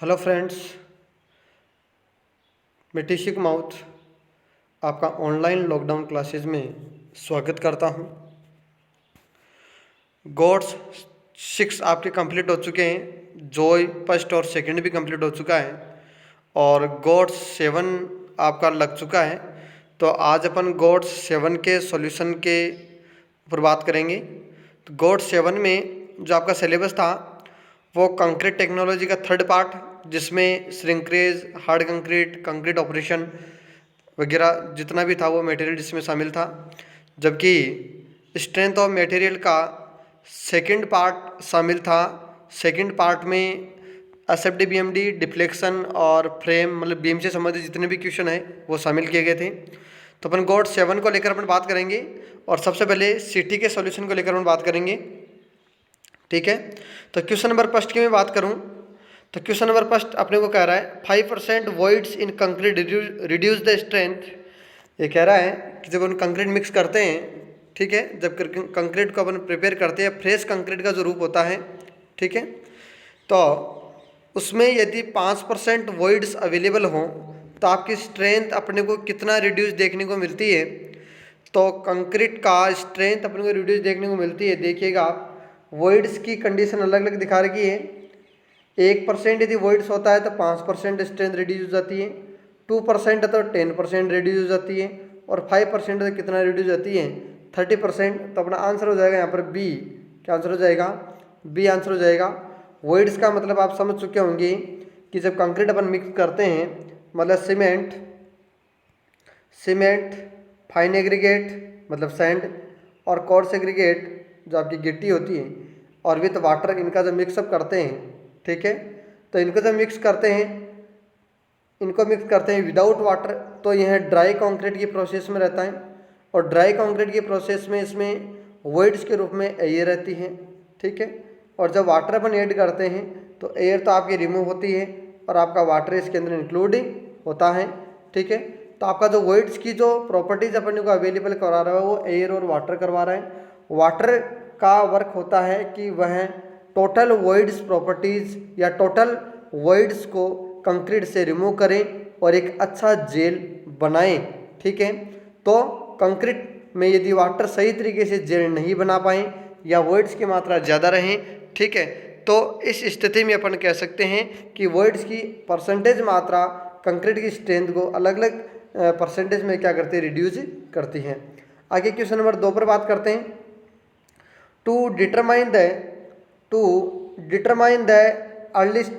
Hello friends, मैं टिशिक mouth आपका online lockdown classes में स्वागत करता हूं। गॉड्स 6 आपके कंप्लीट हो चुके हैं, जॉय फर्स्ट और सेकंड भी कंप्लीट हो चुका है और गॉड्स 7 आपका लग चुका है। तो आज अपन गॉड्स 7 के सॉल्यूशन के ऊपर बात करेंगे। तो गॉड्स 7 में जो आपका सिलेबस था वो कंक्रीट टेक्नोलॉजी का थर्ड पार्ट, जिसमें श्रिंकरेज, हार्ड कंक्रीट, कंक्रीट ऑपरेशन वगैरह जितना भी था वो मटेरियल जिसमें शामिल था। जबकि स्ट्रेंथ ऑफ मटेरियल का सेकंड पार्ट शामिल था। सेकंड पार्ट में एसएफडी, बीएमडी, डिफ्लेक्शन और फ्रेम मतलब बीम से संबंधित जितने भी क्वेश्चन है वो शामिल किए गए थे। तो अपन गॉड 7 को लेकर अपन बात करेंगे और सबसे पहले सिटी के सॉल्यूशन को लेकर अपन बात करेंगे। ठीक है, तो क्वेश्चन नंबर फर्स्ट की मैं बात करूं तो क्वेश्चन नंबर फर्स्ट अपने को कह रहा है 5% voids in concrete reduce the strength. ये कह रहा है कि जब अपन कंक्रीट मिक्स करते हैं, ठीक है, जब कंक्रीट को अपन प्रिपेयर करते हैं, फ्रेश कंक्रीट का जो रूप होता है, ठीक है, तो उसमें यदि 5% वॉइड्स अवेलेबल हों तो आपकी स्ट्रेंथ अपने को कितना रिड्यूस देखने को मिलती है। तो कंक्रीट का स्ट्रेंथ अपने को रिड्यूस देखने को मिलती है। देखिएगा आप, वॉइड्स की कंडीशन अलग अलग दिखा रखी है। 1% यदि वॉइड्स होता है तो 5% स्ट्रेंथ रिड्यूस हो जाती है, 2% है तो 10% रिड्यूस हो जाती है और 5% तो कितना रिड्यूस होती है, 30%। तो अपना आंसर हो जाएगा यहाँ पर बी। क्या आंसर हो जाएगा? बी आंसर हो जाएगा। वॉइड्स का मतलब आप समझ चुके होंगे कि जब कंक्रीट अपन मिक्स करते हैं, मतलब सीमेंट, फाइन एग्रीगेट मतलब सैंड और कोर्स एग्रीगेट जो आपकी गिट्टी होती है और विथ वाटर, इनका जब मिक्सअप करते हैं, ठीक है, तो इनको जब मिक्स करते हैं विदाउट वाटर, तो यह ड्राई कंक्रीट की प्रोसेस में रहता है और ड्राई कंक्रीट की प्रोसेस में इसमें वॉइड्स के रूप में एयर रहती है, ठीक है। और जब वाटर अपन ऐड करते हैं तो एयर तो आपकी रिमूव होती है और आपका वाटर इसके अंदर इंक्लूड होता है, ठीक है। तो आपका जो वॉइड्स की जो प्रॉपर्टीज अपन को अवेलेबल करा रहा है वो एयर और वाटर करवा रहा है। वाटर का वर्क होता है कि वह टोटल वॉइड्स प्रॉपर्टीज या टोटल वॉइड्स को कंक्रीट से रिमूव करें और एक अच्छा जेल बनाएं, ठीक है। तो कंक्रीट में यदि वाटर सही तरीके से जेल नहीं बना पाएँ या वॉइड्स की मात्रा ज़्यादा रहें, ठीक है, तो इस स्थिति में अपन कह सकते हैं कि वॉइड्स की परसेंटेज मात्रा कंक्रीट की स्ट्रेंथ को अलग अलग परसेंटेज में क्या करती है, रिड्यूस करती हैं। आगे क्वेश्चन नंबर 2 पर बात करते हैं। To determine the earliest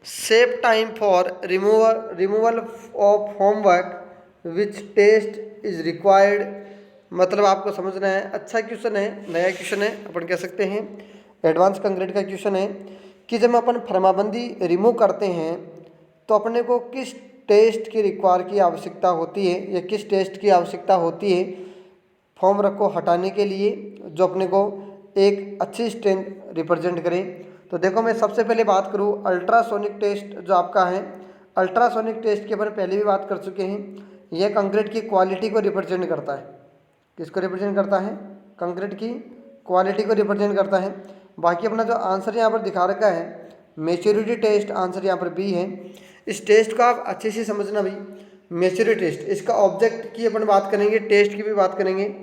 safe time for removal of homework which test is required. मतलब आपको समझना है, अच्छा क्वेश्चन है, नया क्वेश्चन है, अपन कह सकते हैं एडवांस कंक्रीट का क्वेश्चन है कि जब अपन फर्माबंदी रिमूव करते हैं तो अपने को किस टेस्ट की रिक्वायर की आवश्यकता होती है या किस टेस्ट की आवश्यकता होती है फॉर्म वर्क को हटाने के लिए, जो अपने को एक अच्छी स्ट्रेंथ रिप्रेजेंट करें। तो देखो, मैं सबसे पहले बात करूँ अल्ट्रासोनिक टेस्ट जो आपका है, अल्ट्रासोनिक टेस्ट की अपन पहले भी बात कर चुके हैं। यह कंक्रीट की क्वालिटी को रिप्रेजेंट करता है। किसको रिप्रेजेंट करता है? कंक्रीट की क्वालिटी को रिप्रेजेंट करता है। बाकी अपना जो आंसर यहाँ पर दिखा रखा है मैच्योरिटी टेस्ट, आंसर यहाँ पर बी है। इस टेस्ट को आप अच्छे से समझना भाई। मैच्योरिटी टेस्ट, इसका ऑब्जेक्ट की अपन बात करेंगे, टेस्ट की भी बात करेंगे।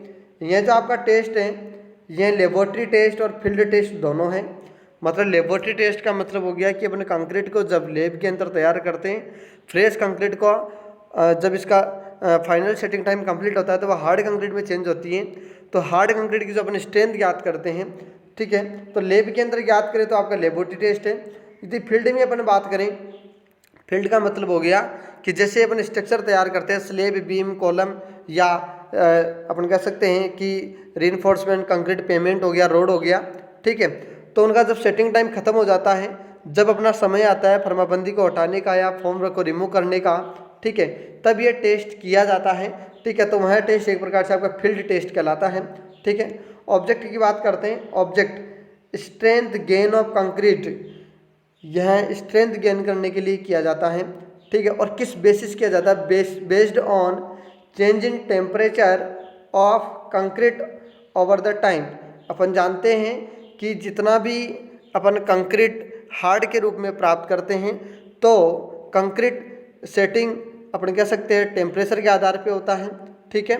यह जो आपका टेस्ट है यह लेबोरेटरी टेस्ट और फील्ड टेस्ट दोनों हैं। मतलब लेबोरेटरी टेस्ट का मतलब हो गया कि अपने कंक्रीट को जब लैब के अंदर तैयार करते हैं, फ्रेश कंक्रीट को जब इसका फाइनल सेटिंग टाइम कंप्लीट होता है तो वह हार्ड कंक्रीट में चेंज होती है। तो हार्ड कंक्रीट की जो अपन स्ट्रेंथ ज्ञात करते हैं, ठीक है, तो लैब के अंदर ज्ञात करें तो आपका लेबोरेटरी टेस्ट है। यदि फील्ड में अपन बात करें, फील्ड का मतलब हो गया कि जैसे अपन स्ट्रक्चर तैयार करते हैं, स्लेब, बीम, कॉलम या अपन कह सकते हैं कि रीइंफोर्समेंट कंक्रीट पेमेंट हो गया, रोड हो गया, ठीक है, तो उनका जब सेटिंग टाइम खत्म हो जाता है, जब अपना समय आता है फर्माबंदी को हटाने का या फॉर्म को रिमूव करने का, ठीक है, तब ये टेस्ट किया जाता है, ठीक है। तो वह टेस्ट एक प्रकार से आपका फील्ड टेस्ट कहलाता है, ठीक है। ऑब्जेक्ट की बात करते हैं। Object strength gain of concrete, यह स्ट्रेंथ गेन करने के लिए किया जाता है, ठीक है। और किस बेसिस किया जाता है? Based on change in temperature of concrete over the time. अपन जानते हैं कि जितना भी अपन कंक्रीट हार्ड के रूप में प्राप्त करते हैं तो तो कंक्रीट सेटिंग अपन कह सकते हैं टेम्परेचर के आधार पे होता है, ठीक है।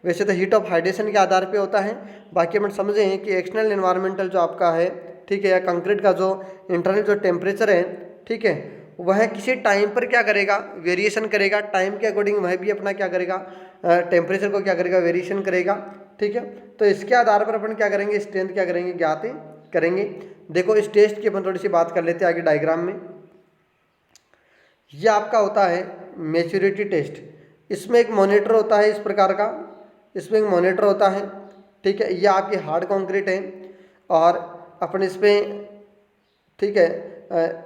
वैसे तो हीट ऑफ हाइड्रेशन के आधार पे होता है। बाकी अपन समझें कि एक्सटर्नल एनवायरमेंटल जो आपका है, ठीक है, या कंक्रीट का जो इंटरनल जो टेम्परेचर है, ठीक है, वह किसी टाइम पर क्या करेगा, वेरिएशन करेगा। टाइम के अकॉर्डिंग वह भी अपना क्या करेगा, टेम्परेचर को क्या करेगा, वेरिएशन करेगा, ठीक है। तो इसके आधार पर अपन क्या करेंगे, स्ट्रेंथ क्या करेंगे, ज्ञात करेंगे। देखो इस टेस्ट की अपन थोड़ी सी बात कर लेते हैं आगे डायग्राम में। यह आपका होता है मैच्योरिटी टेस्ट। इसमें एक मॉनिटर होता है इस प्रकार का, इसमें एक मॉनिटर होता है, ठीक है। यह आपकी हार्ड कंक्रीट है और अपन इस पर, ठीक है,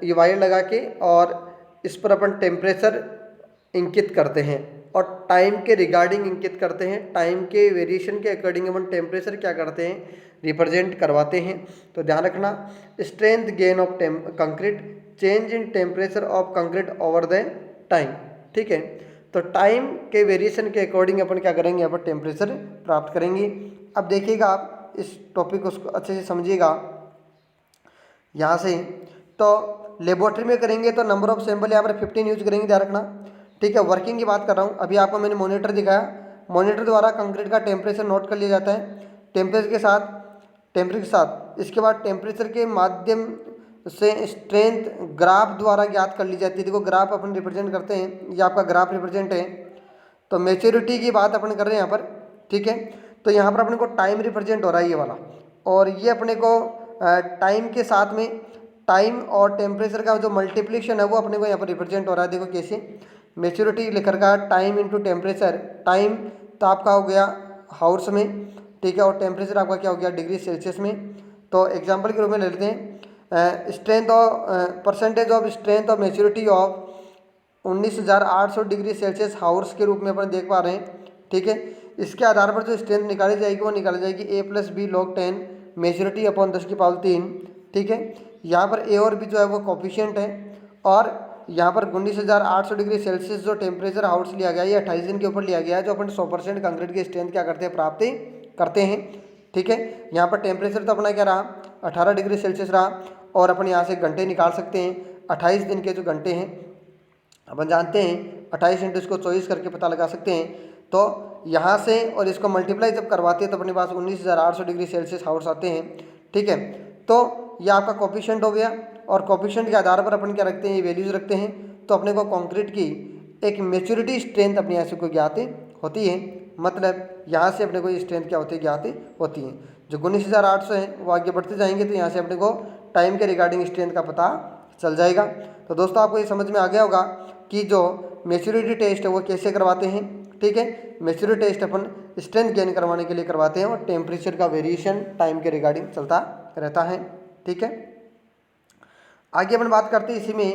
ये वायर लगा के और इस पर अपन टेम्परेचर इंकित करते हैं और टाइम के रिगार्डिंग इंकित करते हैं। टाइम के वेरिएशन के अकॉर्डिंग अपन टेम्परेचर क्या करते हैं, रिप्रेजेंट करवाते हैं। तो ध्यान रखना, strength gain of concrete, change in temperature of concrete over the time, ठीक है। तो टाइम के वेरिएशन के अकॉर्डिंग अपन क्या करेंगे, यहाँ पर टेम्परेचर प्राप्त करेंगे। अब देखिएगा आप इस टॉपिक को अच्छे से समझिएगा यहाँ से। तो लेबोरेटरी में करेंगे तो नंबर ऑफ सैंपल यहाँ पर 15 यूज करेंगे, ध्यान रखना, ठीक है। वर्किंग की बात कर रहा हूँ, अभी आपको मैंने मॉनिटर दिखाया, मॉनिटर द्वारा कंक्रीट का टेम्परेचर नोट कर लिया जाता है। टेम्परेचर के साथ इसके बाद टेम्परेचर के माध्यम से स्ट्रेंथ ग्राफ द्वारा ज्ञात कर ली जाती है। देखो ग्राफ अपन रिप्रेजेंट करते हैं, ये आपका ग्राफ रिप्रेजेंट है। तो मैच्योरिटी की बात अपन कर रहे हैं यहाँ पर, ठीक है। तो यहाँ पर अपने को टाइम रिप्रेजेंट हो रहा है ये वाला, और ये अपने को टाइम के साथ में टाइम और टेम्परेचर का जो मल्टीप्लिकेशन है वो अपने को यहाँ पर रिप्रेजेंट हो रहा है। देखो कैसे, मैच्योरिटी लिख रखा टाइम इंटू टेम्परेचर। टाइम तो आपका हो गया हाउर्स में, ठीक है, और टेम्परेचर आपका क्या हो गया, डिग्री सेल्सियस में। तो एग्जांपल के रूप में ले लेते हैं, strength of percentage of strength of maturity of 19,800 degree Celsius hours के रूप में अपन देख पा रहे हैं, ठीक है। इसके आधार पर जो स्ट्रेंथ निकाली जाएगी वो निकाली जाएगी A+B log 10 मैच्योरिटी अपॉन 10⁻3, ठीक है। यहाँ पर ए और बी जो है वो कोफिशिएंट है, और यहाँ पर 19,800 डिग्री सेल्सियस जो टेम्परेचर हाउस लिया गया है ये 28 दिन के ऊपर लिया गया है, जो अपन 100% कंक्रीट की स्ट्रेंथ क्या करते हैं, प्राप्त करते हैं, ठीक है। यहाँ पर टेम्परेचर तो अपना क्या रहा, 18 डिग्री सेल्सियस रहा, और अपन यहाँ से घंटे निकाल सकते हैं। 28 दिन के जो घंटे हैं अपन जानते हैं 28 इंटू इसको 24 करके पता लगा सकते हैं। तो यहाँ से और इसको मल्टीप्लाई जब करवाते हैं तो अपने पास 19,800 डिग्री सेल्सियस हाउस आते हैं, ठीक है। तो ये आपका कोफिशिएंट हो गया, और कोफिशिएंट के आधार पर अपन क्या रखते हैं, ये वैल्यूज रखते हैं। तो अपने को कंक्रीट की एक मैच्योरिटी स्ट्रेंथ अपने यहाँ से को ज्ञात होती है, मतलब यहाँ से अपने को ये स्ट्रेंथ क्या होती है, ज्ञात होती है। जो 19,800 है वो आगे बढ़ते जाएंगे तो यहाँ से अपने को टाइम के रिगार्डिंग स्ट्रेंथ का पता चल जाएगा। तो दोस्तों आपको ये समझ में आ गया होगा कि जो मैच्योरिटी टेस्ट है वो कैसे करवाते हैं, ठीक है। मैच्योरिटी टेस्ट अपन स्ट्रेंथ गेन करवाने के लिए करवाते हैं, और टेम्परेचर का वेरिएशन टाइम के रिगार्डिंग चलता रहता है, ठीक है। आगे अपन बात करते हैं, इसी में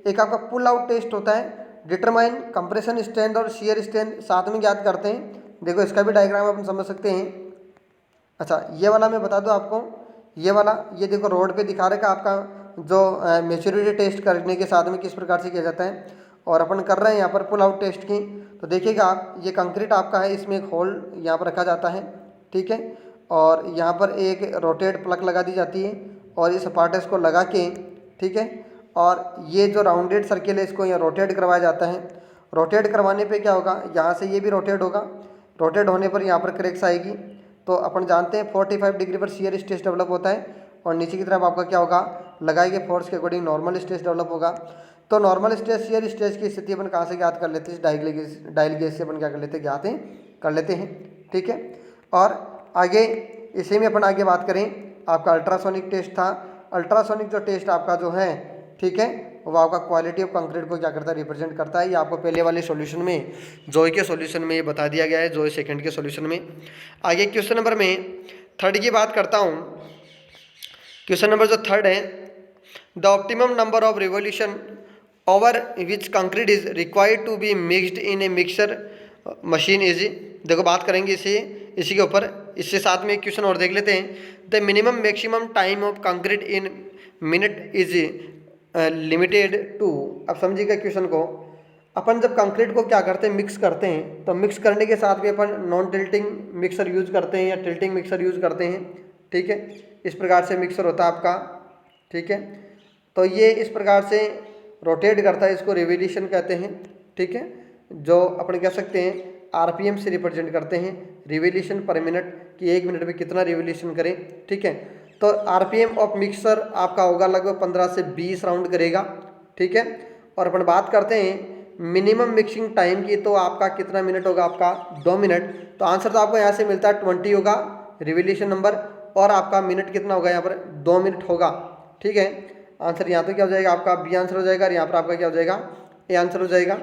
एक आपका पुल आउट टेस्ट होता है। डिटरमाइन कंप्रेशन स्ट्रेंथ और शियर स्ट्रेंथ साथ में ज्ञात करते हैं। देखो इसका भी डायग्राम अपन समझ सकते हैं। अच्छा ये वाला मैं बता दूं आपको, ये वाला, ये देखो रोड पे दिखा रखा आपका जो मैच्योरिटी टेस्ट करने के साथ में किस प्रकार से किया जाता है, और अपन कर रहे हैं यहाँ पर पुल आउट टेस्ट की। तो देखिएगा आप, ये कंक्रीट आपका है, इसमें एक होल यहाँ पर रखा जाता है, ठीक है, और यहाँ पर एक रोटेट प्लग लगा दी जाती है, और इस पार्टस को लगा के, ठीक है, और ये जो राउंडेड सर्किल है इसको यहाँ रोटेट करवाया जाता है। रोटेट करवाने पे क्या होगा, यहाँ से ये भी रोटेट होगा, रोटेट होने पर यहाँ पर क्रैक्स आएगी। तो अपन जानते हैं 45 डिग्री पर शियर स्ट्रेस डेवलप होता है, और नीचे की तरफ आपका क्या होगा, लगाए गए फोर्स के अकॉर्डिंग नॉर्मल स्ट्रेस डेवलप होगा। तो नॉर्मल स्ट्रेस शियर स्ट्रेस की स्थिति अपन कहाँ से ज्ञात कर लेते हैं, डायल गेज से अपन क्या कर लेते हैं, ज्ञात कर लेते हैं, ठीक है। और आगे इसी में अपन आगे बात करें, आपका अल्ट्रासोनिक टेस्ट था। अल्ट्रासोनिक जो टेस्ट आपका जो है, ठीक है, वो आपका क्वालिटी ऑफ कंक्रीट को क्या करता है, रिप्रेजेंट करता है। ये आपको पहले वाले सॉल्यूशन में, जोई के सॉल्यूशन में ये बता दिया गया है, जोई सेकंड के सॉल्यूशन में। आगे क्वेश्चन नंबर में थर्ड की बात करता हूँ। क्वेश्चन नंबर जो थर्ड है, the optimum number of revolution over which concrete is required to be mixed in a mixer machine is. देखो बात करेंगे इसी के ऊपर, इससे साथ में एक क्वेश्चन और देख लेते हैं। The minimum maximum time of concrete in minute is limited to. अब समझिएगा क्वेश्चन को, अपन जब कंक्रीट को क्या करते हैं, मिक्स करते हैं, तो मिक्स करने के साथ भी अपन नॉन टिल्टिंग मिक्सर यूज़ करते हैं या टिल्टिंग मिक्सर यूज़ करते हैं, ठीक है। इस प्रकार से मिक्सर होता है आपका, ठीक है। तो ये इस प्रकार से रोटेट करता है, इसको रिवोल्यूशन कहते हैं। ठीक है, जो अपन कह सकते हैं आरपीएम से रिप्रेजेंट करते हैं, रिवोल्यूशन पर मिनट, कि 1 मिनट में कितना रिवोल्यूशन करें। ठीक है, तो आरपीएम ऑफ मिक्सर आपका होगा लगभग 15 से 20 राउंड करेगा। ठीक है, और अपन बात करते हैं मिनिमम मिक्सिंग टाइम की, तो आपका कितना मिनट होगा, आपका 2 मिनट। तो आंसर तो आपको यहाँ से मिलता है 20 होगा रिवोल्यूशन नंबर, और आपका मिनट कितना होगा यहाँ पर 2 मिनट होगा। ठीक है, आंसर यहाँ तो क्या हो जाएगा आपका बी आंसर हो जाएगा, और यहाँ पर आपका क्या हो जाएगा ए आंसर हो जाएगा।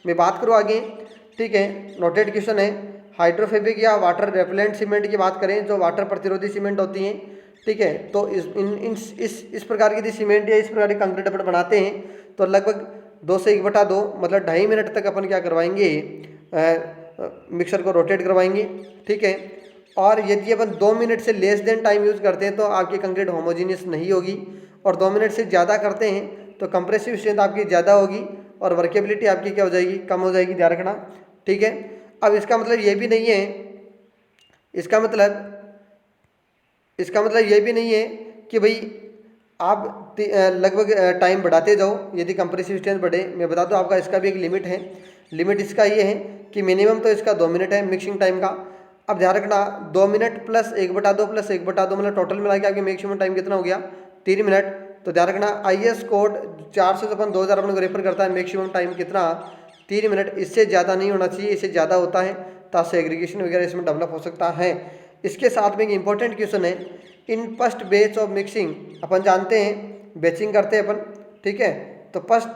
मैं बात करूँ आगे। ठीक है, नोटेड क्वेश्चन है, हाइड्रोफेबिक या वाटर रेपेलेंट सीमेंट की बात करें, जो वाटर प्रतिरोधी सीमेंट होती हैं। ठीक है, तो इस प्रकार की यदि सीमेंट या इस प्रकार की कंक्रीट अपन बनाते हैं तो लगभग 2 से 1/2 मतलब 2.5 मिनट तक अपन क्या करवाएंगे, मिक्सर को रोटेट करवाएंगे। ठीक है, और यदि अपन 2 मिनट से लेस देन टाइम यूज़ करते हैं तो आपकी कंक्रीट होमोजीनियस नहीं होगी, और 2 मिनट से ज़्यादा करते हैं तो कंप्रेसिव स्ट्रेंथ आपकी ज़्यादा होगी और वर्केबिलिटी आपकी क्या हो जाएगी, कम हो जाएगी, ध्यान रखना। ठीक है, अब इसका मतलब ये भी नहीं है, इसका मतलब ये भी नहीं है कि भाई आप लगभग टाइम बढ़ाते जाओ यदि कंप्रेसिव स्ट्रेंथ बढ़े। मैं बता दूं आपका इसका भी एक लिमिट है। लिमिट इसका ये है कि मिनिमम तो इसका 2 मिनट है मिक्सिंग टाइम का। अब ध्यान रखना 2 मिनट प्लस 1/2 प्लस 1/2 मतलब टोटल मिला के आपकी मैक्सिमम टाइम कितना हो गया, 3 मिनट। तो ध्यान रखना IS कोड 456/2000 अपन को रेफर करता है, मैक्सिमम टाइम कितना 3 मिनट, इससे ज़्यादा नहीं होना चाहिए, इससे ज़्यादा होता है तो सेग्रीगेशन वगैरह इसमें डेवलप हो सकता है। इसके साथ में एक इंपॉर्टेंट क्वेश्चन है, in first batch of mixing, अपन जानते हैं बैचिंग करते हैं अपन। ठीक है, तो फर्स्ट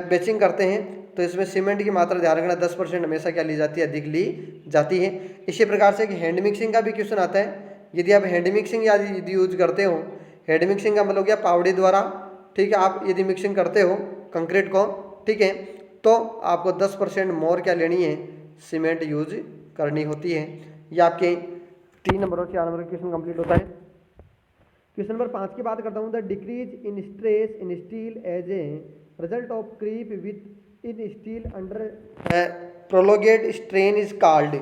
बैचिंग करते हैं तो इसमें सीमेंट की मात्रा ध्यान रखना 10% हमेशा क्या ली जाती है, अधिक ली जाती है। इसी प्रकार से हैंड मिक्सिंग का भी क्वेश्चन आता है, यदि आप हैंड मिक्सिंग यदि यूज करते हो, हैंड मिक्सिंग का मतलब क्या, पावड़ी द्वारा। ठीक है, आप यदि मिक्सिंग करते हो कंक्रीट को, ठीक है, तो आपको 10% मोर क्या लेनी है, सीमेंट यूज करनी होती है। ये आपके 3 नंबर और 4 नंबर क्वेश्चन कंप्लीट होता है। क्वेश्चन नंबर 5 की बात करता हूँ, the decrease in stress in steel as a result of creep with in steel under prolonged strain is called.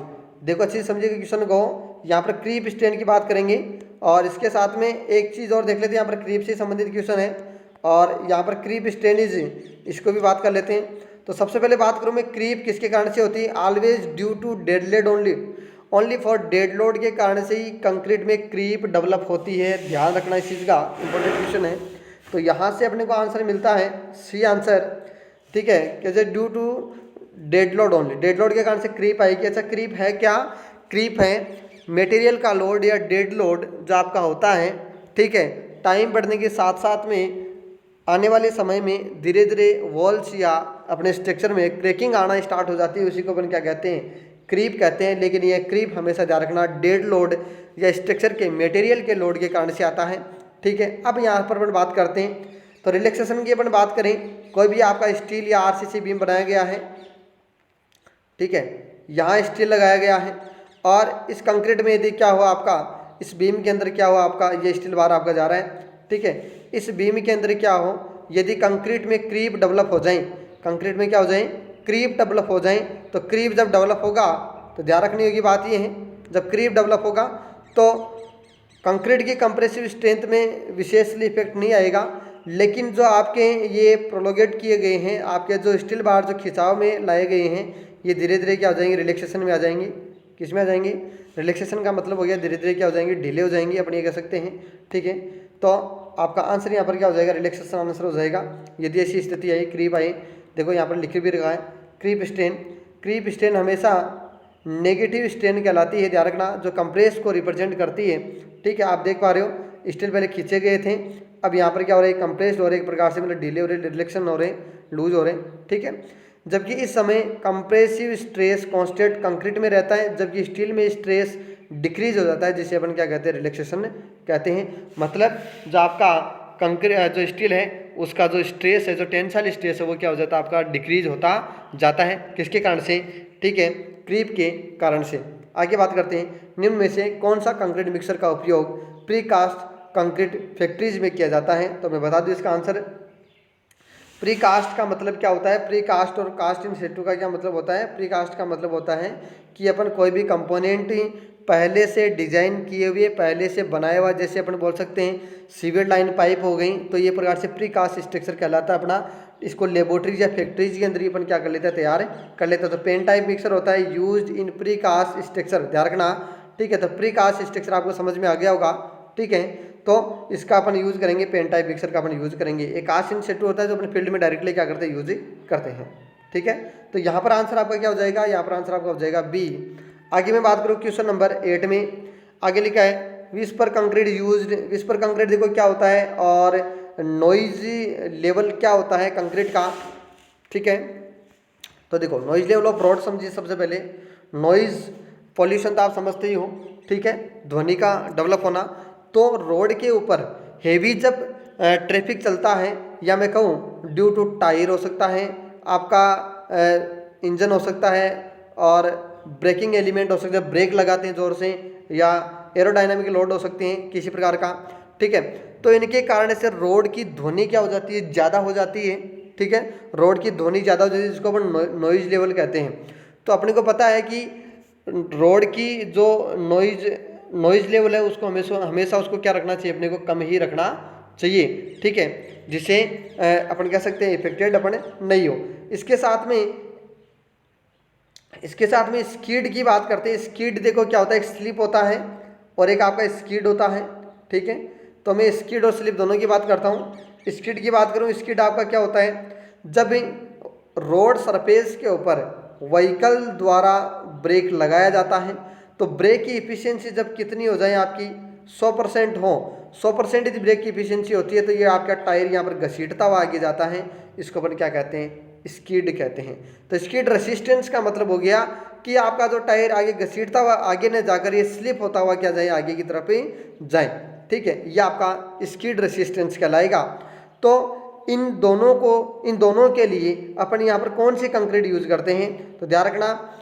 देखो अच्छी समझिएगा क्वेश्चन को, यहाँ पर क्रीप स्ट्रेन की बात करेंगे, और इसके साथ में एक चीज़ और देख लेते हैं, यहाँ पर क्रीप से संबंधित क्वेश्चन है, और यहाँ पर क्रीप स्ट्रेन इज, इसको भी बात कर लेते हैं। तो सबसे पहले बात करूँ मैं, क्रीप किसके कारण से होती है, always due to dead load only for dead load के कारण से ही कंक्रीट में क्रीप डेवलप होती है। ध्यान रखना इस चीज़ का, इंपॉर्टेंट क्वेश्चन है। तो यहाँ से अपने को आंसर मिलता है सी आंसर। ठीक है, कैसे, due to dead load only, dead load के कारण से क्रीप आएगी। अच्छा, क्रीप है क्या, क्रीप है मटेरियल का लोड या डेड लोड जो आपका होता है। ठीक है, टाइम बढ़ने के साथ साथ में आने वाले समय में धीरे धीरे वॉल्स या अपने स्ट्रक्चर में क्रैकिंग आना स्टार्ट हो जाती है, उसी को अपन क्या कहते हैं, क्रीप कहते हैं। लेकिन ये क्रीप हमेशा ध्यान रखना डेड लोड या स्ट्रक्चर के मटेरियल के लोड के कारण से आता है। ठीक है, अब यहाँ पर अपन बात करते हैं, तो रिलैक्सेशन की अपन बात करें, कोई भी आपका स्टील या RCC बीम बनाया गया है। ठीक है, यहाँ स्टील लगाया गया है, और इस कंक्रीट में यदि क्या हुआ आपका, इस बीम के अंदर क्या हुआ आपका, ये स्टील बार आपका जा रहा है। ठीक है, इस बीम के अंदर क्या हो, यदि कंक्रीट में क्रीप डेवलप हो जाए, कंक्रीट में क्या हो जाए, क्रीप डेवलप हो जाए, तो क्रीप जब डेवलप होगा तो ध्यान रखने योग्य बात ये है, जब क्रीप डेवलप होगा तो कंक्रीट की कंप्रेसिव स्ट्रेंथ में विशेषली इफेक्ट नहीं आएगा, लेकिन जो आपके ये प्रोलोगेट किए गए हैं, आपके जो स्टील बार जो खिंचाव में लाए गए हैं, ये धीरे धीरे क्या हो जाएंगे, रिलैक्सेशन में आ जाएंगे। किस में आ जाएंगे, रिलैक्सेशन का मतलब हो गया धीरे धीरे क्या हो जाएंगे, ढीले हो जाएंगे, अपन ये कह सकते हैं। ठीक है, तो आपका आंसर यहाँ पर क्या हो जाएगा, रिलैक्सेशन आंसर हो जाएगा यदि ऐसी स्थिति आई, क्रीप आई। देखो यहाँ पर लिख भी रखा है क्रीप स्ट्रेन। क्रीप स्ट्रेन हमेशा नेगेटिव स्ट्रेन कहलाती है, ध्यान रखना, जो कंप्रेस को रिप्रेजेंट करती है। ठीक है, आप देख पा रहे हो स्टील पहले खींचे गए थे, अब यहाँ पर क्या हो रहा है, कंप्रेस्ड हो रहे, एक प्रकार से मतलब ढीले हो रहे, रिलैक्सेशन हो रहे, लूज हो रहे। ठीक है, जबकि इस समय कंप्रेसिव स्ट्रेस कांस्टेंट कंक्रीट में रहता है, जबकि स्टील में स्ट्रेस डिक्रीज हो जाता है, जिसे अपन क्या कहते हैं, रिलैक्सेशन कहते हैं। मतलब जो आपका कंक्रीट जो स्टील है उसका जो स्ट्रेस है, जो टेंसाइल स्ट्रेस है, वो क्या हो जाता है आपका, डिक्रीज होता जाता है। किसके कारण से, ठीक है, क्रीप के कारण से। आगे बात करते हैं, निम्न में से कौन सा कंक्रीट मिक्सर का उपयोग प्री कास्ट कंक्रीट फैक्ट्रीज में किया जाता है। तो मैं बता दूं इसका आंसर, प्री कास्ट का मतलब क्या होता है, प्री कास्ट और कास्ट इन सिटू का क्या मतलब होता है। प्री कास्ट का मतलब होता है कि अपन कोई भी कंपोनेंट पहले से डिजाइन किए हुए, पहले से बनाया हुआ, जैसे अपन बोल सकते हैं सीवेज लाइन पाइप हो गई, तो ये प्रकार से प्री कास्ट स्ट्रक्चर कहलाता है अपना। इसको लेबोरेटरीज या फैक्ट्रीज के अंदर ही अपन क्या कर लेते हैं, तैयार कर लेते हैं। तो पेन टाइप मिक्सर होता है used in pre caste structure, ध्यान रखना, ठीक है। तो प्री कास्ट स्ट्रक्चर आपको समझ में आ गया होगा, ठीक है। तो इसका अपन यूज़ करेंगे, पेन टाइप मिक्सर का अपन यूज़ करेंगे। एक कास्ट इन सेटू होता है जो अपने फील्ड में डायरेक्टली क्या करते हैं, यूज करते हैं, ठीक है। तो यहाँ पर आंसर आपका क्या हो जाएगा, यहाँ पर आंसर आपका हो जाएगा बी। आगे मैं बात करूँ क्वेश्चन नंबर 8 में, आगे लिखा है whisper concrete used. Whisper concrete देखो क्या होता है, और नॉइज लेवल क्या होता है कंक्रीट का, ठीक है। तो देखो नॉइज लेवल ऑफ रोड समझिए सबसे पहले। नॉइज पॉल्यूशन तो आप समझते ही हो, ठीक है, ध्वनि का डेवलप होना। तो रोड के ऊपर हेवी जब ट्रैफिक चलता है, या मैं कहूँ ड्यू टू टायर हो सकता है, आपका इंजन हो सकता है, और ब्रेकिंग एलिमेंट हो सकता है, ब्रेक लगाते हैं ज़ोर से, या एरोडायनामिक लोड हो सकते हैं किसी प्रकार का, ठीक है। तो इनके कारण से रोड की ध्वनि क्या हो जाती है, ज़्यादा हो जाती है, ठीक है। रोड की ध्वनि ज़्यादा हो जाती है, जिसको अपन नॉइज लेवल कहते हैं। तो अपने को पता है कि रोड की जो नॉइज लेवल है उसको हमेशा उसको क्या रखना चाहिए, अपने को कम ही रखना चाहिए, ठीक है, जिससे अपन कह सकते हैं इफेक्टेड अपन नहीं हो। इसके साथ में स्कीड की बात करते हैं। स्कीड देखो क्या होता है, एक स्लिप होता है और एक आपका स्कीड होता है, ठीक है। तो मैं स्कीड और स्लिप दोनों की बात करता हूँ। स्कीड की बात करूँ, स्कीड आपका क्या होता है, जब रोड सरफेस के ऊपर व्हीकल द्वारा ब्रेक लगाया जाता है, तो ब्रेक की इफिशियंसी जब कितनी हो जाए आपकी 100% हो, 100% यदि ब्रेक की इफिशियंसी होती है, तो ये आपका टायर यहाँ पर घसीटता हुआ आगे जाता है, इसको अपन क्या कहते हैं, स्कीड कहते हैं। तो स्कीड रेसिस्टेंस का मतलब हो गया कि आपका जो टायर आगे घसीटता हुआ आगे न जाकर ये स्लिप होता हुआ क्या जाए, आगे की तरफ ही जाए, ठीक है, ये आपका स्कीड रेसिस्टेंस कहलाएगा। तो इन दोनों के लिए अपन यहाँ पर कौन सी कंक्रीट यूज करते हैं, तो ध्यान रखना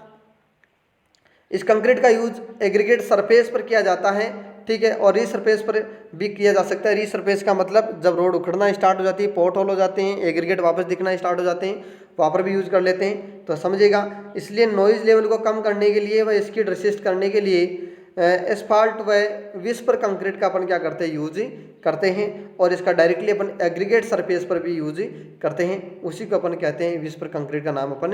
इस कंक्रीट का यूज एग्रीगेट सरफेस पर किया जाता है, ठीक है, और रीसरफेस पर भी किया जा सकता है। रीसरफेस का मतलब जब रोड उखड़ना स्टार्ट हो जाती है, पोर्ट होल हो जाते हैं, एग्रीगेट वापस दिखना स्टार्ट हो जाते हैं, वहाँ पर भी यूज़ कर लेते हैं, तो समझिएगा। इसलिए नॉइज़ लेवल को कम करने के लिए व इसकी रेसिस्ट करने के लिए एस्फाल्ट व विस्पर कंक्रीट का अपन क्या करते हैं, यूज करते हैं, और इसका डायरेक्टली अपन एग्रीगेट सरफेस पर भी यूज करते हैं। उसी को अपन कहते हैं विस्पर कंक्रीट का नाम अपन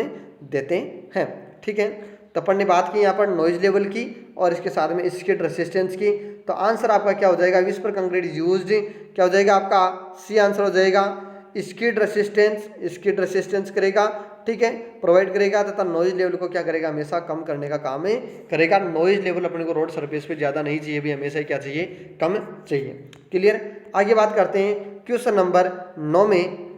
देते हैं, ठीक है। तो अपन ने बात की यहाँ पर नॉइज लेवल की और इसके साथ में स्किड रेसिस्टेंस की। तो आंसर आपका क्या हो जाएगा, विस्पर कंक्रीट यूज्ड क्या हो जाएगा, आपका सी आंसर हो जाएगा। स्किड रेसिस्टेंस करेगा, ठीक है, प्रोवाइड करेगा, तथा नॉइज लेवल को क्या करेगा, हमेशा कम करने का काम करेगा। नॉइज लेवल अपने को रोड सरफेस पे ज़्यादा नहीं चाहिए, भी हमेशा क्या चाहिए, कम चाहिए। क्लियर। आगे बात करते हैं क्वेश्चन नंबर 9 में।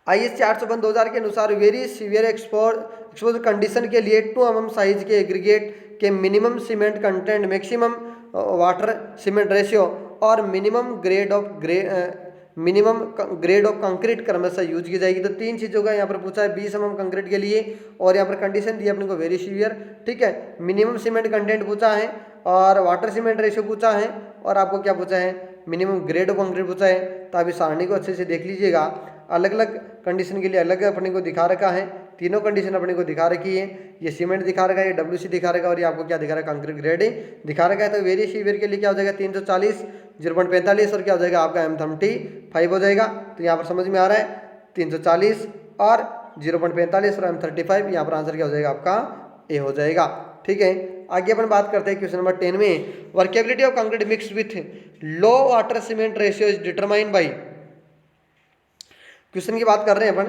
IS 452/2000 के अनुसार वेरी सीवियर एक्सपोज कंडीशन के लिए 2 mm साइज के एग्रीगेट के minimum cement content, maximum water cement ratio और मिनिमम ग्रेड ऑफ कंक्रीट क्रमशः यूज की जाएगी। तो 3 चीज़ों का यहाँ पर पूछा है 20 mm कंक्रीट के लिए, और यहाँ पर कंडीशन दी अपने को वेरी सीवियर, ठीक है, मिनिमम सीमेंट कंटेंट पूछा है, और वाटर सीमेंट रेशियो पूछा है, और आपको क्या पूछा है, मिनिमम ग्रेड ऑफ कंक्रीट पूछा है। तो अभी सारणी को अच्छे से देख लीजिएगा, अलग अलग कंडीशन के लिए अलग अपने को दिखा रखा है, तीनों कंडीशन अपने को दिखा रखी है। ये सीमेंट दिखा रखा है, ये WC दिखा रखा है, और ये आपको क्या दिखा रहा है, कंक्रीट ग्रेड दिखा रखा है। तो वेरी सीवियर के लिए क्या हो जाएगा 340, 0.45, और क्या हो जाएगा आपका M35 हो जाएगा। तो यहाँ पर समझ में आ रहा है 340 और 0.45 और M35, यहाँ पर आंसर क्या हो जाएगा आपका ए हो जाएगा, ठीक है। आगे अपन बात करते हैं क्वेश्चन नंबर 10 में। Workability of concrete mixed with low water cement ratio is determined by. Question की बात कर रहे हैं अपन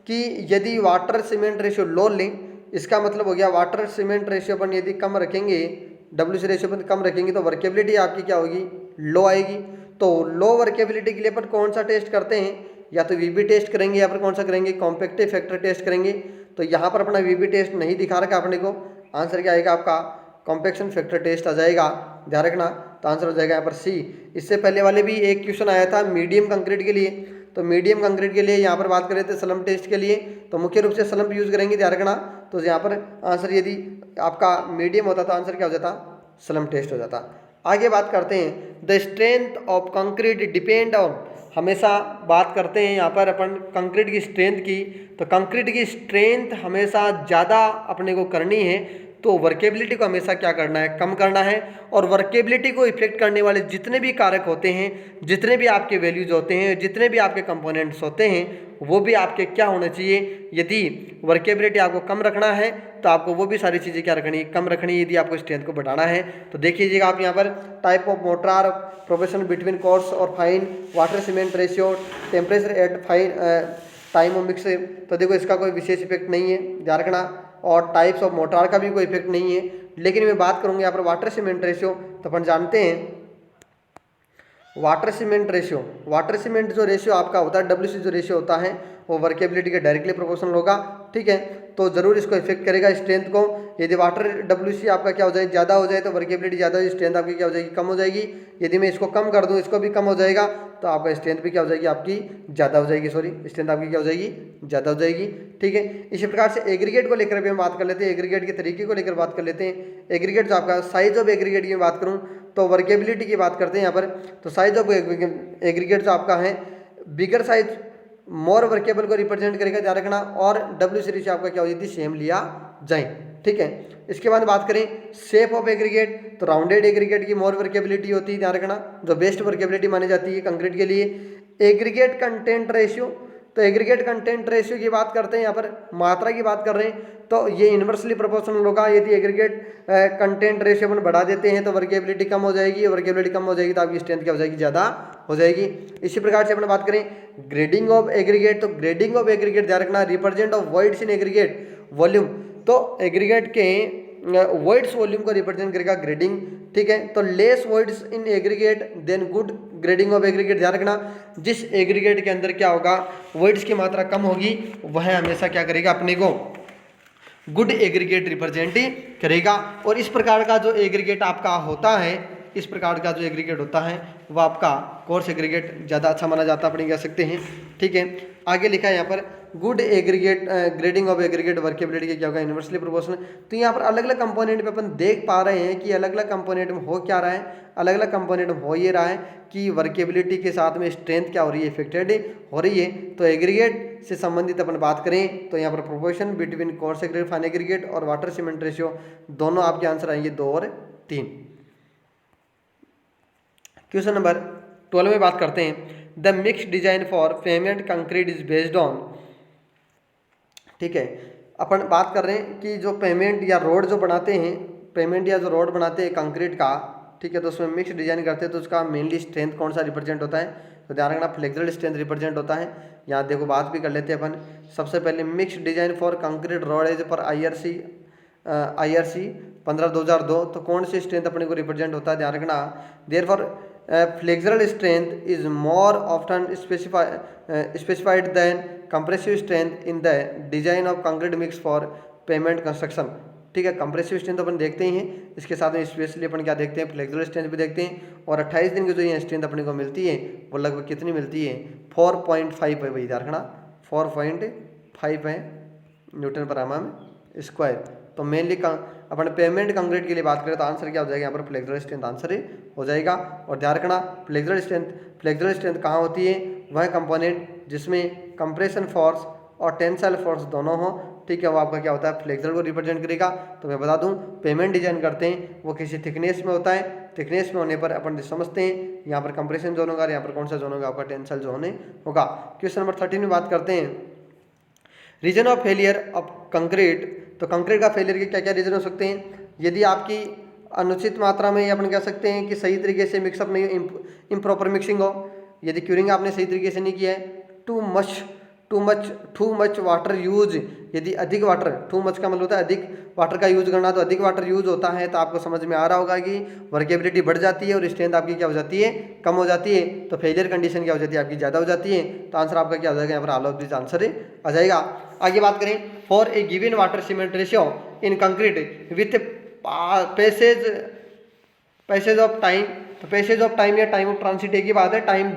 कि यदि वाटर सीमेंट रेशियो लो लें, इसका मतलब हो गया वाटर सीमेंट रेशियो अपन यदि कम रखेंगे, WC रेशियो अपन कम रखेंगे, तो वर्केबिलिटी आपकी क्या होगी, लो आएगी। तो लो वर्केबिलिटी के लिए अपन कौन सा टेस्ट करते हैं, या तो VB टेस्ट करेंगे, या फिर कौन सा करेंगे, कॉम्पैक्टिव फैक्टर टेस्ट करेंगे। तो यहाँ पर अपना VB टेस्ट नहीं दिखा रखा अपने को, आंसर क्या आएगा आपका कॉम्पैक्शन फैक्टर टेस्ट आ जाएगा, ध्यान रखना। तो आंसर हो जाएगा यहाँ पर सी। इससे पहले वाले भी एक क्वेश्चन आया था मीडियम कंक्रीट के लिए, तो मीडियम कंक्रीट के लिए यहाँ पर बात करें थे स्लम टेस्ट के लिए, तो मुख्य रूप से स्लम यूज करेंगे, ध्यान रखना। तो यहाँ पर आंसर यदि आपका मीडियम होता तो आंसर क्या हो जाता, स्लम टेस्ट हो जाता। आगे बात करते हैं the strength of concrete depend on. हमेशा बात करते हैं यहाँ पर अपन कंक्रीट की स्ट्रेंथ की, तो कंक्रीट की स्ट्रेंथ हमेशा ज़्यादा अपने को करनी है तो वर्केबिलिटी को हमेशा क्या करना है, कम करना है। और वर्केबिलिटी को इफेक्ट करने वाले जितने भी कारक होते हैं, जितने भी आपके वैल्यूज होते हैं, जितने भी आपके कंपोनेंट्स होते हैं, वो भी आपके क्या होने चाहिए। यदि वर्केबिलिटी आपको कम रखना है तो आपको वो भी सारी चीज़ें क्या रखनी, कम रखनी है। यदि आपको स्ट्रेंथ को बढ़ाना है तो देखिएगा आप यहाँ पर type of mortar, proportion between coarse और fine, water cement ratio, temperature at fine, time of mix. तो देखो इसका कोई विशेष इफेक्ट नहीं है, ध्यान रखना। और टाइप्स ऑफ मोटार का भी कोई इफेक्ट नहीं है। लेकिन मैं बात करूँगा यहाँ पर वाटर सीमेंट रेशियो, तो अपन जानते हैं water cement ratio, water cement जो रेशियो आपका होता है, WC जो रेशियो होता है, वो वर्केबिलिटी के डायरेक्टली प्रोपोर्शनल होगा। ठीक है, तो जरूर इसको इफेक्ट करेगा स्ट्रेंथ को। यदि वाटर WC आपका क्या हो जाए, ज़्यादा हो जाए तो वर्केबिलिटी ज़्यादा हो, स्ट्रेंथ आपकी क्या हो जाएगी, कम हो जाएगी। यदि मैं इसको कम कर दूँ, इसको भी कम हो जाएगा, तो आपका स्ट्रेंथ भी क्या हो जाएगी, आपकी ज़्यादा हो जाएगी। सॉरी, स्ट्रेंथ आपकी क्या हो जाएगी, ज़्यादा हो जाएगी। ठीक है, इसी प्रकार से एग्रीगेट को लेकर भी हम बात कर लेते हैं, एग्रीगेट के तरीके को लेकर बात कर लेते हैं। एग्रीगेट जो आपका साइज ऑफ एग्रीगेट की बात करूँ तो वर्केबिलिटी की बात करते हैं यहाँ पर। तो साइज ऑफ एग्रीगेट जो आपका है, बिगर साइज मोर वर्केबल को रिप्रेजेंट करेगा, ध्यान रखना। और W सीरीज आपका क्या हो जाती है, सेम लिया जाए। ठीक है, इसके बाद बात करें शेप ऑफ एग्रीगेट, तो राउंडेड एग्रीगेट की मोर वर्केबिलिटी होती है, ध्यान रखना, जो बेस्ट वर्केबिलिटी मानी जाती है कंक्रीट के लिए। एग्रीगेट कंटेंट रेशियो, तो एग्रीगेट कंटेंट रेशियो की बात करते हैं, यहाँ पर मात्रा की बात कर रहे हैं, तो ये इन्वर्सली प्रोपोर्शनल होगा। यदि एग्रीगेट कंटेंट रेशियो अपन बढ़ा देते हैं तो वर्केबिलिटी कम हो जाएगी, वर्केबिलिटी कम हो जाएगी तो आपकी स्ट्रेंथ क्या हो जाएगी, ज़्यादा हो जाएगी। इसी प्रकार से अपन बात करें ग्रेडिंग ऑफ एग्रीगेट, तो ग्रेडिंग ऑफ एग्रीगेट ध्यान रखना, represent of voids in aggregate volume, तो एग्रीगेट के वॉइड्स वॉल्यूम को रिप्रेजेंट करेगा ग्रेडिंग। ठीक है, तो less voids in aggregate then good grading of aggregate, ध्यान रखना, जिस एग्रीगेट के अंदर क्या होगा, वॉइड्स की मात्रा कम होगी, वह हमेशा क्या करेगा, अपने को गुड एग्रीगेट रिप्रेजेंट करेगा। और इस प्रकार का जो एग्रीगेट आपका होता है, इस प्रकार का जो एग्रीगेट होता है वह आपका कोर्स एग्रीगेट ज़्यादा अच्छा माना जाता है, अपने कह सकते हैं। ठीक है, आगे लिखा है यहाँ पर good aggregate grading of aggregate workability के क्या होगा, इन्वर्सली प्रोपोर्शनल। तो यहाँ पर अलग अलग कंपोनेंट पे अपन देख पा रहे हैं कि अलग अलग कंपोनेंट में हो क्या रहा है, अलग अलग कंपोनेंट में हो ये रहा है कि वर्केबिलिटी के साथ में स्ट्रेंथ क्या हो रही है, इफेक्टेड हो रही है। तो एग्रीगेट से संबंधित अपन बात करें तो यहाँ पर proportion between coarse aggregate, fine aggregate और वाटर सीमेंट रेशियो, दोनों आपके आंसर आएंगे 2 और 3। क्वेश्चन नंबर 12 में बात करते हैं the mix design for payment concrete is based on. ठीक है, अपन बात कर रहे हैं कि जो पेमेंट या रोड जो बनाते हैं, पेमेंट या जो रोड बनाते हैं कंक्रीट का, ठीक है, तो उसमें मिक्स डिजाइन करते हैं, तो उसका मेनली स्ट्रेंथ कौन सा रिप्रेजेंट होता है, तो ध्यान रखना फ्लेक्सुरल स्ट्रेंथ रिप्रेजेंट होता है। यहाँ देखो बात भी कर लेते हैं अपन। सबसे पहले mix design for concrete road as per IRC 15/2002, तो कौन सी स्ट्रेंथ अपने को रिप्रेजेंट होता है, ध्यान रखना। Therefore flexural strength is more often specified than compressive strength in the design of concrete mix for pavement construction. ठीक है, कंप्रेसिव स्ट्रेंथ अपन देखते ही हैं, इसके साथ में स्पेशली अपन क्या देखते हैं, फ्लेक्सुरल स्ट्रेंथ भी देखते हैं। और 28 दिन की जो ये स्ट्रेंथ अपने को मिलती है वो लगभग कितनी मिलती है, 4.5 है भाई, ध्यान रखना 4.5 है न्यूटन पर एमएम स्क्वायर। तो मेनली अपन पेमेंट कंक्रीट के लिए बात करें तो आंसर क्या हो जाएगा, यहाँ पर फ्लेक्सुरल स्ट्रेंथ आंसर हो जाएगा। और ध्यान रखना फ्लेक्सुरल स्ट्रेंथ कहाँ होती है, वह कंपोनेंट जिसमें कंप्रेशन फोर्स और टेंसाइल फोर्स दोनों हो। ठीक है, वो आपका क्या होता है, फ्लेक्सुरल को रिप्रेजेंट करेगा। तो मैं बता दूं पेमेंट डिजाइन करते हैं वो किसी थिकनेस में होता है, थिकनेस में होने पर अपन समझते हैं यहाँ पर कंप्रेशन जोन होगा, यहाँ पर कौन सा जोन होगा, आपका टेंसाइल जोन होगा। क्वेश्चन नंबर 13 में बात करते हैं reason of failure of concrete. तो कंक्रीट का फेलियर के क्या क्या रीजन हो सकते हैं, यदि आपकी अनुचित मात्रा में, अपन कह सकते हैं कि सही तरीके से मिक्सअप नहीं, इम्प्रॉपर मिक्सिंग हो, यदि क्यूरिंग आपने सही तरीके से नहीं किया है, टू मच वाटर यूज, यदि अधिक वाटर, टू मच का मतलब होता है अधिक वाटर का यूज करना, तो अधिक वाटर यूज होता है तो आपको समझ में आ रहा होगा कि वर्केबिलिटी बढ़ जाती है और स्ट्रेंथ आपकी क्या हो जाती है, कम हो जाती है। तो फेलियर कंडीशन क्या हो जाती है, आपकी ज़्यादा हो जाती है। तो आंसर आपका क्या हो जाएगा, यहाँ पर ऑल ऑफ दिस आंसर आ जाएगा। आगे बात करें for a given water cement ratio in concrete with passage of time. तो पैसेज ऑफ टाइम या टाइम ऑफ ट्रांसिट एक ही बात है, टाइम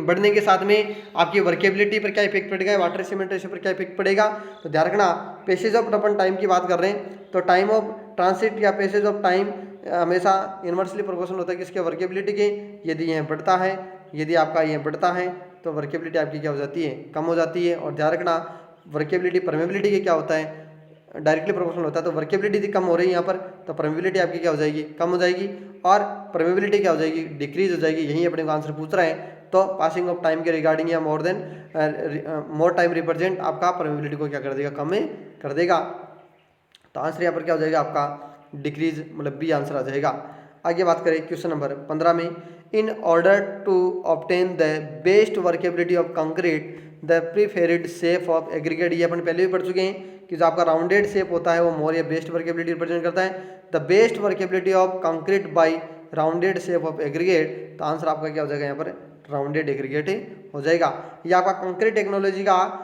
बढ़ने के साथ में आपकी वर्केबिलिटी पर क्या इफेक्ट पड़ेगा, वाटर सीमेंट रेशियो पर क्या इफेक्ट पड़ेगा। तो ध्यान रखना पैसेज ऑफ अपन टाइम की बात कर रहे हैं, तो टाइम ऑफ ट्रांसिट या पैसेज ऑफ टाइम हमेशा इन्वर्सली प्रोपोर्शनल होता है किसके, वर्केबिलिटी के। यदि यह बढ़ता है, यदि आपका यह बढ़ता है तो वर्केबिलिटी आपकी क्या हो जाती है, कम हो जाती है। और ध्यान रखना वर्केबिलिटी परमेबिलिटी के क्या होता है, डायरेक्टली प्रोपोर्शनल होता है, तो वर्केबिलिटी कम हो रही है यहाँ पर, तो परमेबिलिटी आपकी क्या हो जाएगी, कम हो जाएगी, और परमेबिलिटी क्या हो जाएगी, डिक्रीज हो जाएगी। यही अपने को आंसर पूछ रहा है। तो पासिंग ऑफ टाइम के रिगार्डिंग या मोर टाइम रिप्रेजेंट आपका परमेबिलिटी को क्या कर देगा, कम कर देगा। तो आंसर यहाँ पर क्या हो जाएगा आपका डिक्रीज, मतलब बी आंसर आ जाएगा। आगे बात करें क्वेश्चन नंबर 15 में, in order to obtain the best workability of concrete the preferred shape of aggregate, ये अपन पहले भी पढ़ चुके हैं कि जो आपका राउंडेड शेप होता है वो मोर या बेस्ट वर्केबिलिटी रिप्रेजेंट करता है। The best workability of concrete by rounded shape of aggregate, तो आंसर आपका क्या हो जाएगा यहाँ पर राउंडेड एग्रीगेट हो जाएगा। ये आपका कंक्रीट टेक्नोलॉजी का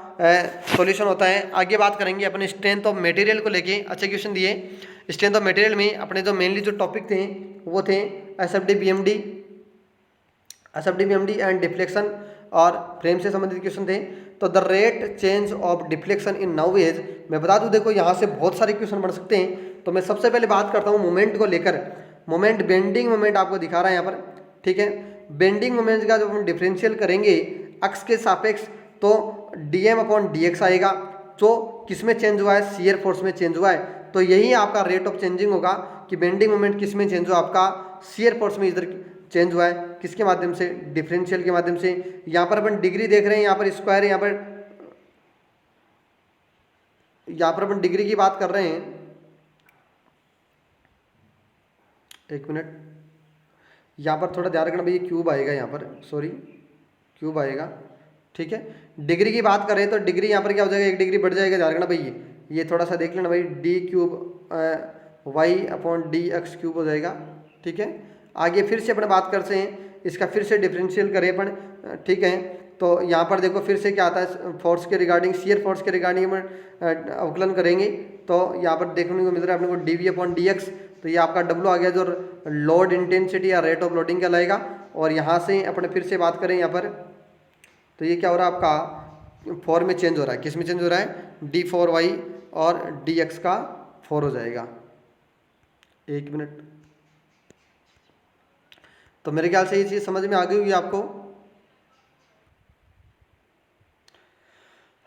सॉल्यूशन होता है। आगे बात करेंगे अपने स्ट्रेंथ ऑफ मटेरियल को लेके, अच्छे क्वेश्चन दिए। स्ट्रेंथ ऑफ मटेरियल में अपने जो मेनली जो टॉपिक थे वो थे एसएफडी बीएमडी एंड डिफ्लेक्शन और फ्रेम से संबंधित क्वेश्चन थे। तो the rate change of deflection in now is, मैं बता दूं देखो यहाँ से बहुत सारे क्वेश्चन बन सकते हैं। तो मैं सबसे पहले बात करता हूँ मोमेंट को लेकर। मोमेंट, बेंडिंग मोमेंट आपको दिखा रहा है यहाँ पर, ठीक है। बेंडिंग मोमेंट का जब हम डिफरेंशियल करेंगे अक्स के सापेक्ष, तो dm/dx आएगा, जो किस में चेंज हुआ है, शियर फोर्स में चेंज हुआ है। तो यही आपका रेट ऑफ चेंजिंग होगा कि बेंडिंग मोमेंट किस में चेंज हुआ, आपका शियर फोर्स में इधर चेंज हुआ है, किसके माध्यम से, डिफरेंशियल के माध्यम से। यहाँ पर अपन डिग्री देख रहे हैं, यहाँ पर स्क्वायर है, यहाँ पर अपन डिग्री की बात कर रहे हैं। एक मिनट, यहाँ पर थोड़ा ध्यान रखना भाई, ये क्यूब आएगा यहाँ पर, सॉरी क्यूब आएगा, ठीक है। डिग्री की बात करें तो डिग्री यहाँ पर क्या हो जाएगा, 1 डिग्री बढ़ जाएगा, ध्यान रखना भाई, ये थोड़ा सा देख लेना भाई, d³ y/dx³ हो जाएगा, ठीक है। आगे फिर से अपन बात करते हैं, इसका फिर से डिफरेंशियल करें अपन, ठीक है। तो यहाँ पर देखो फिर से क्या आता है, फोर्स के रिगार्डिंग, शियर फोर्स के रिगार्डिंग अपन अवकलन करेंगे। तो यहाँ पर देखने को मिल रहा है अपने को dv/dx, तो ये आपका W आ गया जो लोड इंटेंसिटी या रेट ऑफ लोडिंग कहलाएगा। और यहाँ से अपन फिर से बात करें यहाँ पर, तो ये क्या हो रहा है आपका फॉर्म में चेंज हो रहा है, किस में चेंज हो रहा है, d4y और dx का 4 हो जाएगा। एक मिनट, तो मेरे ख्याल से ये चीज़ समझ में आ गई होगी आपको।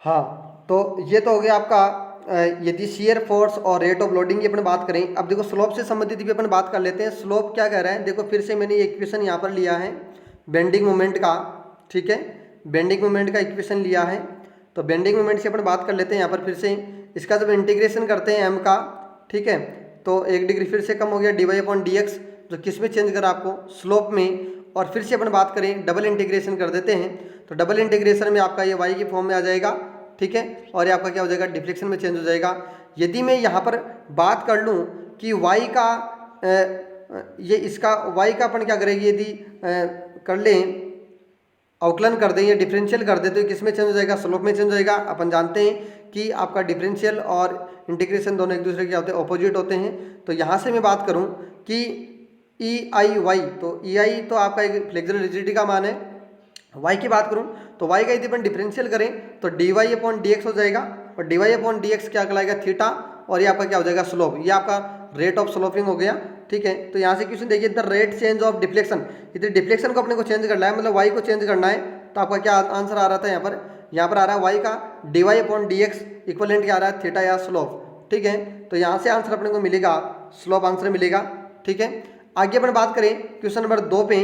हाँ, तो ये तो हो गया आपका यदि शियर फोर्स और रेट ऑफ लोडिंग की अपन बात करें। अब देखो स्लोप से संबंधित भी अपन बात कर लेते हैं। स्लोप क्या कह रहा है, देखो फिर से मैंने इक्वेशन यहाँ पर लिया है बेंडिंग मोमेंट का, ठीक है, बेंडिंग मोमेंट का इक्वेशन लिया है। तो बेंडिंग मोमेंट से अपन बात कर लेते हैं यहाँ पर फिर से, इसका जब इंटीग्रेशन करते हैं m का, ठीक है, तो 1 डिग्री फिर से कम हो गया dy/dx, जो किस में चेंज करा आपको, स्लोप में। और फिर से अपन बात करें डबल इंटीग्रेशन कर देते हैं, तो डबल इंटीग्रेशन में आपका ये y की फॉर्म में आ जाएगा, ठीक है, और ये आपका क्या हो जाएगा, डिफ्लेक्शन में चेंज हो जाएगा। यदि मैं यहाँ पर बात कर लूँ कि y का ये इसका y का अपन क्या करेंगे, यदि कर लें अवकलन कर दें या डिफरेंशियल कर दें, तो किस में चेंज हो जाएगा, स्लोप में चेंज हो जाएगा। अपन जानते हैं कि आपका डिफरेंशियल और इंटीग्रेशन दोनों एक दूसरे के क्या होते हैं, ऑपोजिट होते हैं। तो यहाँ से मैं बात करूँ कि EIy, तो EI तो आपका एक फ्लेक्सुरल रिजिडिटी का मान है। y की बात करूँ तो y का यदि अपन डिफरेंशियल करें तो dy/dx हो जाएगा, और dy/dx क्या कहलाएगा, थीटा, और ये आपका क्या हो जाएगा, स्लोप, ये आपका रेट ऑफ स्लोपिंग हो गया, ठीक है। तो यहाँ से क्वेश्चन देखिए, the rate change of deflection, इधर डिफ्लेक्शन को अपने को चेंज करना है, मतलब y को चेंज करना है। तो आपका क्या आंसर आ रहा था यहाँ पर आ रहा है y का dy/dx इक्वलेंट क्या आ रहा है, थीटा या स्लोप, ठीक है। तो यहाँ से आंसर अपने को मिलेगा, स्लोप आंसर मिलेगा, ठीक है। आगे अपन बात करें क्वेश्चन नंबर 2 पे,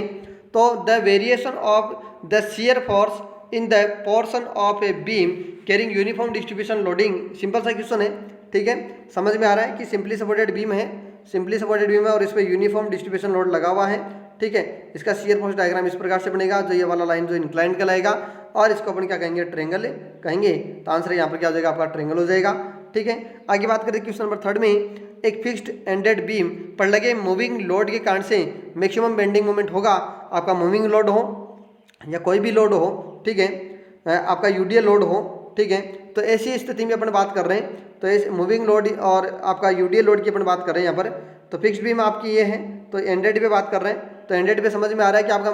तो the variation of the shear force in the portion of a beam carrying uniform distribution loading, simple सा क्वेश्चन है, ठीक है। समझ में आ रहा है कि सिंपली सपोर्टेड बीम है और इस पर यूनिफॉर्म डिस्ट्रीब्यूशन लोड लगा हुआ है, ठीक है। इसका शियर फोर्स डायग्राम इस प्रकार से बनेगा, जो ये वाला लाइन जो इंक्लाइंड कहलाएगा, और इसको अपन क्या कहेंगे, ट्रेंगल कहेंगे। तो आंसर यहाँ पर क्या हो जाएगा, आपका ट्रेंगल हो जाएगा, ठीक है। आगे बात करें क्वेश्चन नंबर 3 में, एक फिक्स्ड एंडेड बीम पर लगे मूविंग लोड के कारण से मैक्सिमम बेंडिंग मोमेंट होगा। आपका मूविंग लोड हो या कोई भी लोड हो, ठीक है, आपका यूडीएल लोड हो, ठीक है। तो ऐसी स्थिति में अपन बात कर रहे हैं, तो इस मूविंग लोड और आपका यूडीएल लोड की अपन बात कर रहे हैं यहाँ पर। तो फिक्स्ड बीम आपकी ये है, तो एंडेड पे बात कर रहे हैं। तो एंडेड पे समझ में आ रहा है कि आपका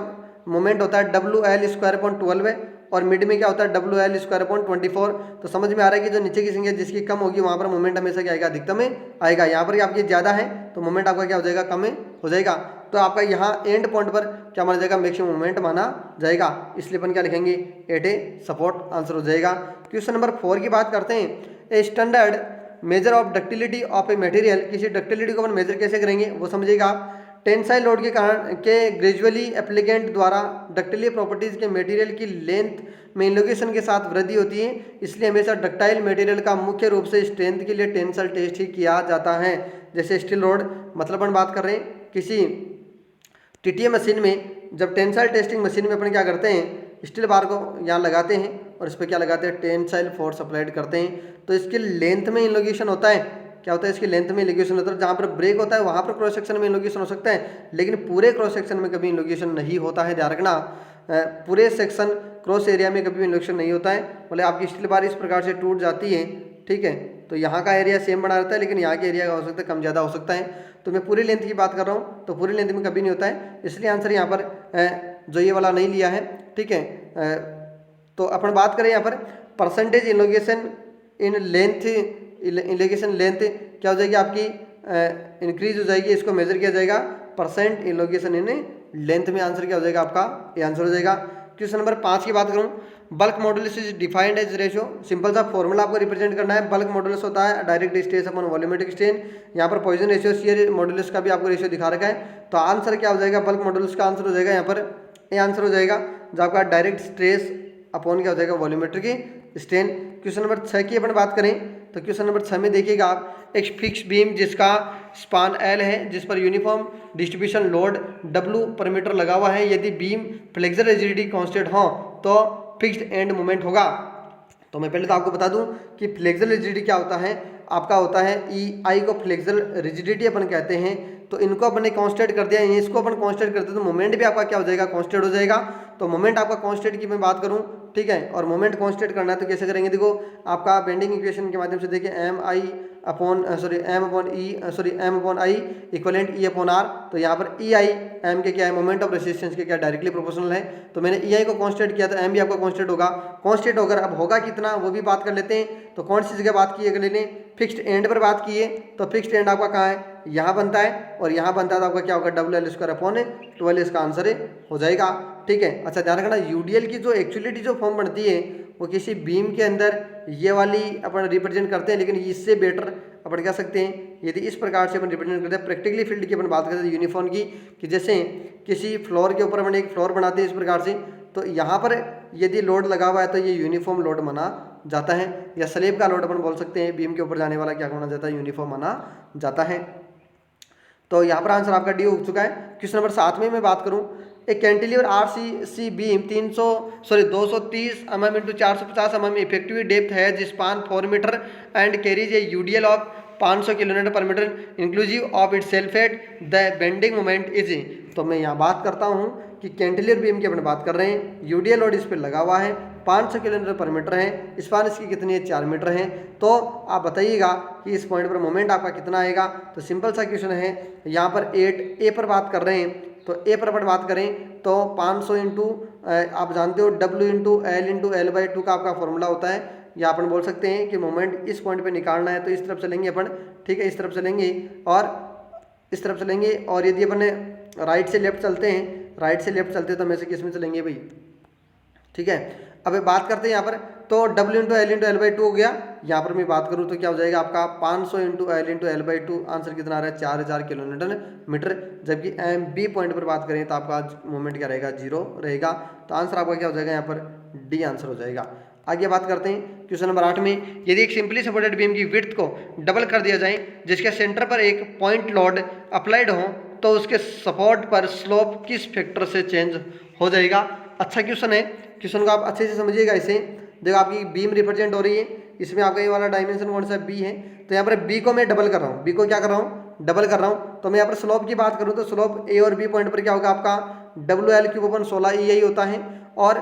मोमेंट होता है WL²/12 है, और मिड में क्या होता है WL²/24। तो समझ में आ रहा है कि जो नीचे की संख्या जिसकी कम होगी वहाँ पर मोमेंट हमेशा क्या आएगा, अधिकतम में आएगा। यहाँ पर आपकी ज़्यादा है तो मोमेंट आपका क्या हो जाएगा, कम हो जाएगा। तो आपका यहाँ एंड पॉइंट पर क्या माना जाएगा, मैक्सिमम मोमेंट माना जाएगा, इसलिए अपन क्या लिखेंगे, एट ए सपोर्ट आंसर हो जाएगा। क्वेश्चन नंबर 4 की बात करते हैं। A standard measure of ductility of a material, किसी डक्टिलिटी को अपन मेजर कैसे करेंगे वो समझिएगा आप। टेंसाइल लोड के कारण के ग्रेजुअली एप्लीकेंट द्वारा डक्टिली प्रॉपर्टीज के मटेरियल की लेंथ में इनलोकेशन के साथ वृद्धि होती है, इसलिए हमेशा डक्टाइल मटेरियल का मुख्य रूप से स्ट्रेंथ के लिए टेंसाइल टेस्ट ही किया जाता है। जैसे स्टील रोड, मतलब अपन बात कर रहे हैं किसी टीटीए मशीन में, जब टेंसाइल टेस्टिंग मशीन में अपन क्या करते हैं, स्टील बार को यहाँ लगाते हैं और इस पर क्या लगाते हैं, टेंसाइल फोर्स अप्लाइड करते हैं, तो इसके लेंथ में इनलोकेशन होता है। क्या होता है, इसकी लेंथ में इनलोकेशन होता है। जहाँ पर ब्रेक होता है वहाँ पर क्रॉस सेक्शन में इनलोकेशन हो सकता है, लेकिन पूरे क्रॉस सेक्शन में कभी इनलोकेशन नहीं होता है, ध्यान रखना। पूरे सेक्शन क्रॉस एरिया में कभी इनलोकेशन नहीं होता है। मतलब आपकी स्टील बार इस प्रकार से टूट जाती है, ठीक है, तो यहाँ का एरिया सेम बना रहता है, लेकिन यहाँ के एरिया का हो सकता है कम ज़्यादा हो सकता है। तो मैं पूरी लेंथ की बात कर रहा हूँ, तो पूरी लेंथ में कभी नहीं होता है, इसलिए आंसर यहाँ पर जो ये वाला नहीं लिया है, ठीक है। तो अपन बात करें यहाँ पर परसेंटेज इनलोकेशन इन लेंथ, इनलोकेशन लेंथ क्या हो जाएगी आपकी, इंक्रीज हो जाएगी, इसको मेजर किया जाएगा परसेंट इनलोकेशन इन लेंथ में। आंसर क्या हो जाएगा आपका, ये आंसर हो जाएगा। क्वेश्चन नंबर 5 की बात करूँ, bulk modulus is defined as ratio. Simple सा फॉर्मूला आपको रिप्रेजेंट करना है। बल्क मॉडुलस होता है direct stress upon volumetric strain. यहाँ पर पॉइजन रेशियो, शियर मॉडुलस का भी आपको रेशियो दिखा रखा है। तो आंसर क्या हो जाएगा, बल्क मॉडुलस का आंसर हो जाएगा यहाँ पर ये आंसर हो जाएगा, जो आपका डायरेक्ट स्ट्रेस अपॉन क्या हो जाएगा, वॉल्यूमेट्रिक स्ट्रेन। क्वेश्चन नंबर 6 की अपन बात करें तो क्वेश्चन नंबर 6 में देखिएगा आप, एक फिक्स बीम जिसका स्पान एल है, जिस पर यूनिफॉर्म डिस्ट्रीब्यूशन लोड डब्ल्यू पर मीटर लगा हुआ है, यदि बीम फ्लेक्सर रिजिडिटी कांस्टेंट हो तो फिक्स्ड एंड मोमेंट होगा। तो मैं पहले तो आपको बता दूं कि फ्लेक्सर रिजिडिटी क्या होता है, आपका होता है ई आई को फ्लेक्सर रिजिडिटी अपन कहते हैं। तो इनको अपन ने कांस्टेंट कर दिया, इसको अपन कांस्टेंट करते हैं तो मोमेंट भी आपका क्या हो जाएगा, कांस्टेंट हो जाएगा। तो मोमेंट आपका कांस्टेंट की मैं बात करूं, ठीक है, और मोमेंट कांस्टेंट करना है तो कैसे करेंगे, देखो आपका बेंडिंग इक्वेशन के माध्यम से देखिए M upon I equivalent E upon R. तो यहाँ पर ई आई एम के क्या है, मोमेंट ऑफ रेसिस्टेंस के क्या डायरेक्टली प्रोपोर्शनल है। तो मैंने ई आई को कांस्टेंट किया तो एम भी आपका कांस्टेंट होगा। कांस्टेंट होकर अब होगा कितना वो भी बात कर लेते हैं। तो कौन सी जगह बात की है, अगर लेने फिक्स्ड एंड पर बात की है, तो फिक्स्ड एंड आपका कहाँ है, यहाँ बनता है, और यहाँ बनता है तो आपका क्या होगा, डब्ल्यू एल स्क्वायर अपॉन 12 इसका आंसर हो जाएगा, ठीक है। अच्छा ध्यान रखना, यूडीएल की जो एक्चुअलिटी जो फॉर्म बनती है वो किसी बीम के अंदर ये वाली अपन रिप्रेजेंट करते हैं, लेकिन इससे बेटर अपन कह सकते हैं यदि इस प्रकार से अपन रिप्रेजेंट करते हैं। प्रैक्टिकली फील्ड की अपन बात करते हैं यूनिफॉर्म की, कि जैसे किसी फ्लोर के ऊपर अपन एक फ्लोर बनाते हैं इस प्रकार से, तो यहाँ पर यदि लोड लगा हुआ है तो ये यूनिफॉर्म लोड माना जाता है, या स्लेब का लोड अपन बोल सकते हैं, बीम के ऊपर जाने वाला क्या माना जाता है, यूनिफॉर्म माना जाता है। तो यहाँ पर आंसर आपका डी हो चुका है। क्वेश्चन नंबर 7 में मैं बात करूँ, एक cantilever RCC beam 230 mm into 450 mm effective depth है जिस span 4 metre and carries a UDL of 500 kilometre per metre inclusive of it self weight the bending moment is. तो मैं यहाँ बात करता हूँ कि कैंटिलीवर बीम की अपन बात कर रहे हैं, यूडीएल लोड इस पर लगा हुआ है, 500 किलोमीटर पर मीटर है, स्पान इसकी कितनी है, 4 मीटर है। तो आप बताइएगा कि इस पॉइंट पर मोमेंट आपका कितना आएगा। तो सिंपल सा क्वेश्चन है, यहाँ पर 8 ए पर बात कर रहे हैं, तो ए पर अपन बात करें तो 500 इंटू आप जानते हो डब्ल्यू इंटू एल बाई 2 का आपका फॉर्मूला होता है। या अपन बोल सकते हैं कि मोमेंट इस पॉइंट पे निकालना है तो इस तरफ चलेंगे अपन, ठीक है, इस तरफ चलेंगे और इस तरफ चलेंगे, और यदि अपन राइट से लेफ्ट चलते हैं, राइट से लेफ्ट चलते हैं तो में से किस में चलेंगे भाई, ठीक है। अब बात करते हैं यहाँ पर, तो W इंटू एल बाई 2 हो गया। यहाँ पर मैं बात करूँ तो क्या हो जाएगा आपका 500 इंटू एल बाई 2, आंसर कितना आ रहा है, 4000 किलोमीटर मीटर। जबकि एम बी पॉइंट पर बात करें तो आपका मोमेंट क्या रहेगा, 0 रहेगा। तो आंसर आपका क्या हो जाएगा, यहाँ पर डी आंसर हो जाएगा। आगे बात करते हैं क्वेश्चन नंबर 8 में, यदि एक सिंपली सपोर्टेड बीम की विड्थ को डबल कर दिया जाए जिसके सेंटर पर एक पॉइंट लोड अप्लाइड हो तो उसके सपोर्ट पर स्लोप किस फैक्टर से चेंज हो जाएगा। अच्छा क्वेश्चन है, क्वेश्चन को आप अच्छे से समझिएगा। इसे देखो आपकी बीम रिप्रेजेंट हो रही है, इसमें आपका ये वाला डायमेंशन कौन सा, बी है। तो यहाँ पर बी को मैं डबल कर रहा हूँ, बी को क्या कर रहा हूँ, डबल कर रहा हूँ। तो मैं यहाँ पर स्लोप की बात करूँ तो स्लोप ए और बी पॉइंट पर क्या होगा आपका, डब्ल्यू एल क्यूब अपन 16 ई होता है। और